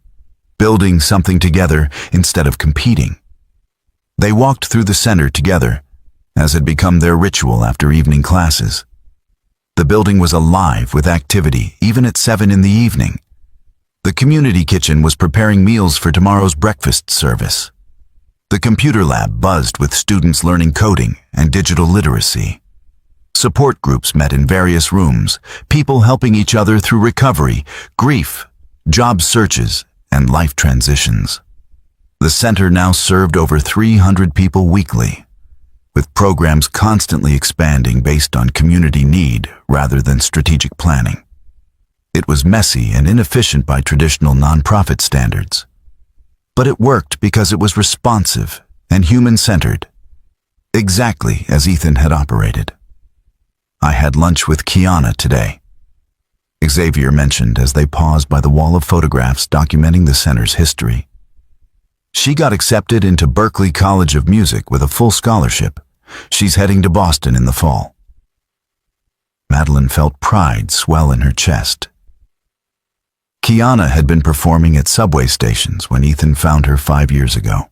building something together instead of competing. They walked through the center together, as had become their ritual after evening classes. The building was alive with activity, even at 7 in the evening. The community kitchen was preparing meals for tomorrow's breakfast service. The computer lab buzzed with students learning coding and digital literacy. Support groups met in various rooms, people helping each other through recovery, grief, job searches, and life transitions. The center now served over 300 people weekly, with programs constantly expanding based on community need rather than strategic planning. It was messy and inefficient by traditional nonprofit standards. But it worked because it was responsive and human-centered, exactly as Ethan had operated. I had lunch with Kiana today, Xavier mentioned as they paused by the wall of photographs documenting the center's history. She got accepted into Berklee College of Music with a full scholarship. She's heading to Boston in the fall. Madeline felt pride swell in her chest. Kiana had been performing at subway stations when Ethan found her 5 years ago.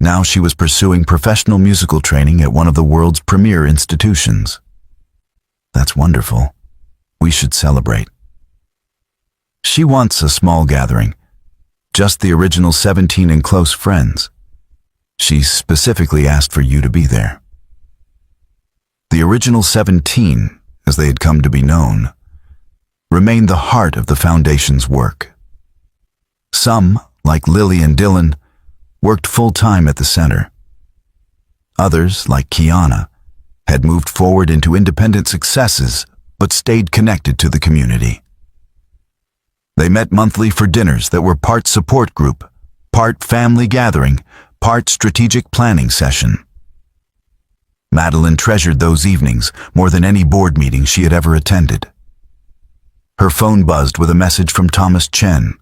Now she was pursuing professional musical training at one of the world's premier institutions. That's wonderful. We should celebrate. She wants a small gathering, just the original 17 and close friends. She specifically asked for you to be there. The original 17, as they had come to be known, remained the heart of the Foundation's work. Some, like Lily and Dylan, worked full-time at the center. Others, like Kiana, had moved forward into independent successes but stayed connected to the community. They met monthly for dinners that were part support group, part family gathering, part strategic planning session. Madeline treasured those evenings more than any board meeting she had ever attended. Her phone buzzed with a message from Thomas Chen.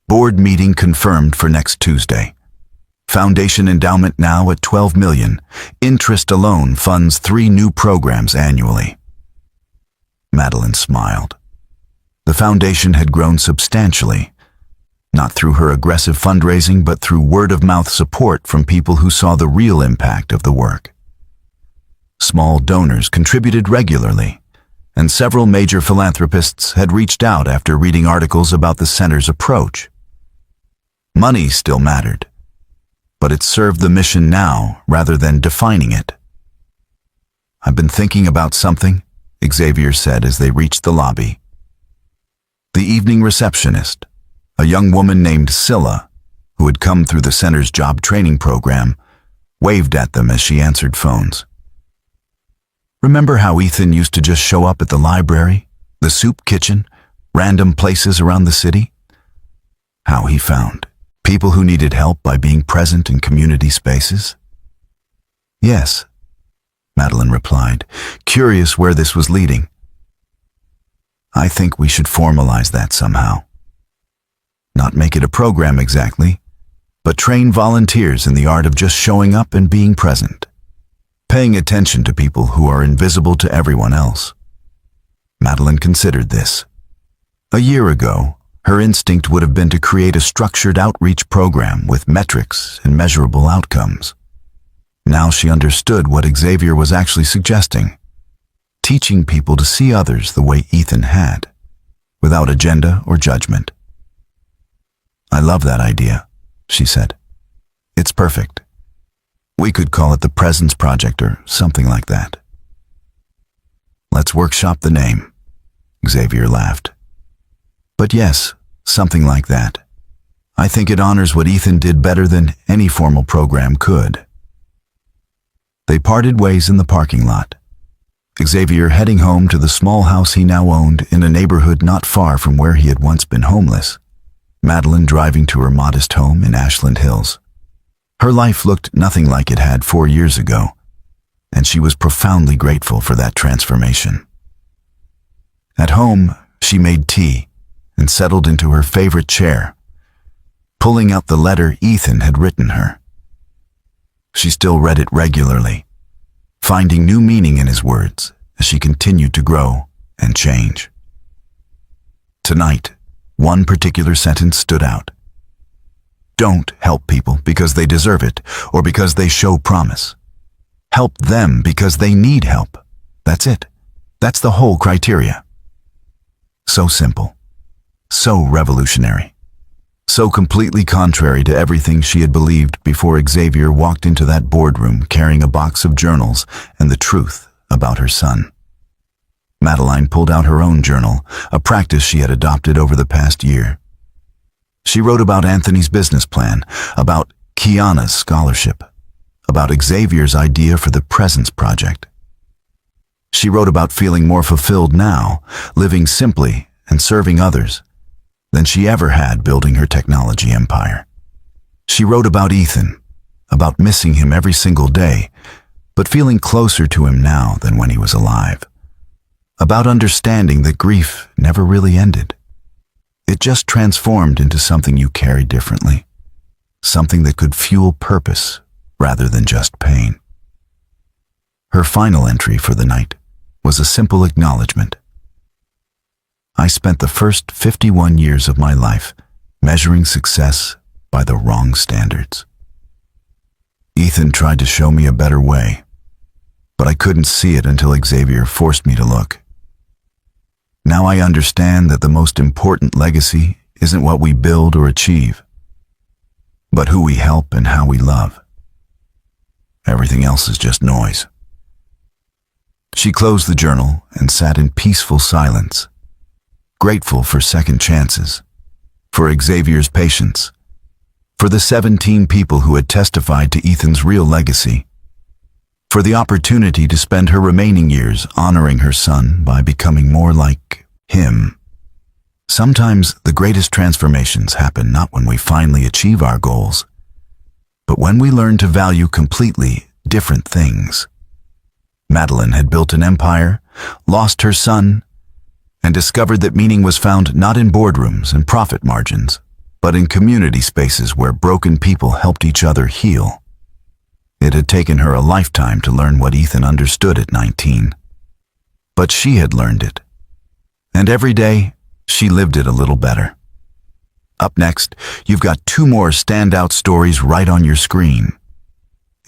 Board meeting confirmed for next Tuesday. Foundation endowment now at $12 million. Interest alone funds 3 new programs annually. Madeline smiled. The foundation had grown substantially, not through her aggressive fundraising, but through word-of-mouth support from people who saw the real impact of the work. Small donors contributed regularly, and several major philanthropists had reached out after reading articles about the center's approach. Money still mattered, but it served the mission now rather than defining it. I've been thinking about something, Xavier said as they reached the lobby. The evening receptionist, a young woman named Scylla, who had come through the center's job training program, waved at them as she answered phones. Remember how Ethan used to just show up at the library, the soup kitchen, random places around the city? How he found people who needed help by being present in community spaces? Yes, Madeline replied, curious where this was leading. I think we should formalize that somehow. Not make it a program exactly, but train volunteers in the art of just showing up and being present, paying attention to people who are invisible to everyone else. Madeline considered this. A year ago, her instinct would have been to create a structured outreach program with metrics and measurable outcomes. Now she understood what Xavier was actually suggesting, teaching people to see others the way Ethan had, without agenda or judgment. I love that idea, she said. It's perfect. We could call it the Presence Project or something like that. Let's workshop the name, Xavier laughed. But yes, something like that. I think it honors what Ethan did better than any formal program could. They parted ways in the parking lot, Xavier heading home to the small house he now owned in a neighborhood not far from where he had once been homeless, Madeline driving to her modest home in Ashland Hills. Her life looked nothing like it had 4 years ago, and she was profoundly grateful for that transformation. At home, she made tea and settled into her favorite chair, pulling out the letter Ethan had written her. She still read it regularly, finding new meaning in his words as she continued to grow and change. Tonight, one particular sentence stood out. Don't help people because they deserve it or because they show promise. Help them because they need help. That's it. That's the whole criteria. So simple. So revolutionary. So completely contrary to everything she had believed before Xavier walked into that boardroom carrying a box of journals and the truth about her son. Madeline pulled out her own journal, a practice she had adopted over the past year. She wrote about Anthony's business plan, about Kiana's scholarship, about Xavier's idea for the Presence Project. She wrote about feeling more fulfilled now, living simply and serving others, than she ever had building her technology empire. She wrote about Ethan, about missing him every single day, but feeling closer to him now than when he was alive. About understanding that grief never really ended. It just transformed into something you carry differently, something that could fuel purpose rather than just pain. Her final entry for the night was a simple acknowledgement. I spent the first 51 years of my life measuring success by the wrong standards. Ethan tried to show me a better way, but I couldn't see it until Xavier forced me to look. Now I understand that the most important legacy isn't what we build or achieve, but who we help and how we love. Everything else is just noise. She closed the journal and sat in peaceful silence, grateful for second chances, for Xavier's patience, for the 17 people who had testified to Ethan's real legacy, for the opportunity to spend her remaining years honoring her son by becoming more like him. Sometimes the greatest transformations happen not when we finally achieve our goals, but when we learn to value completely different things. Madeline had built an empire, lost her son, and discovered that meaning was found not in boardrooms and profit margins, but in community spaces where broken people helped each other heal. It had taken her a lifetime to learn what Ethan understood at 19. But she had learned it. And every day, she lived it a little better. Up next, you've got 2 more standout stories right on your screen.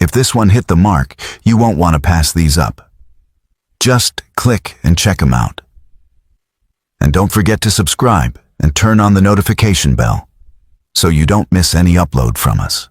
If this one hit the mark, you won't want to pass these up. Just click and check them out. And don't forget to subscribe and turn on the notification bell so you don't miss any upload from us.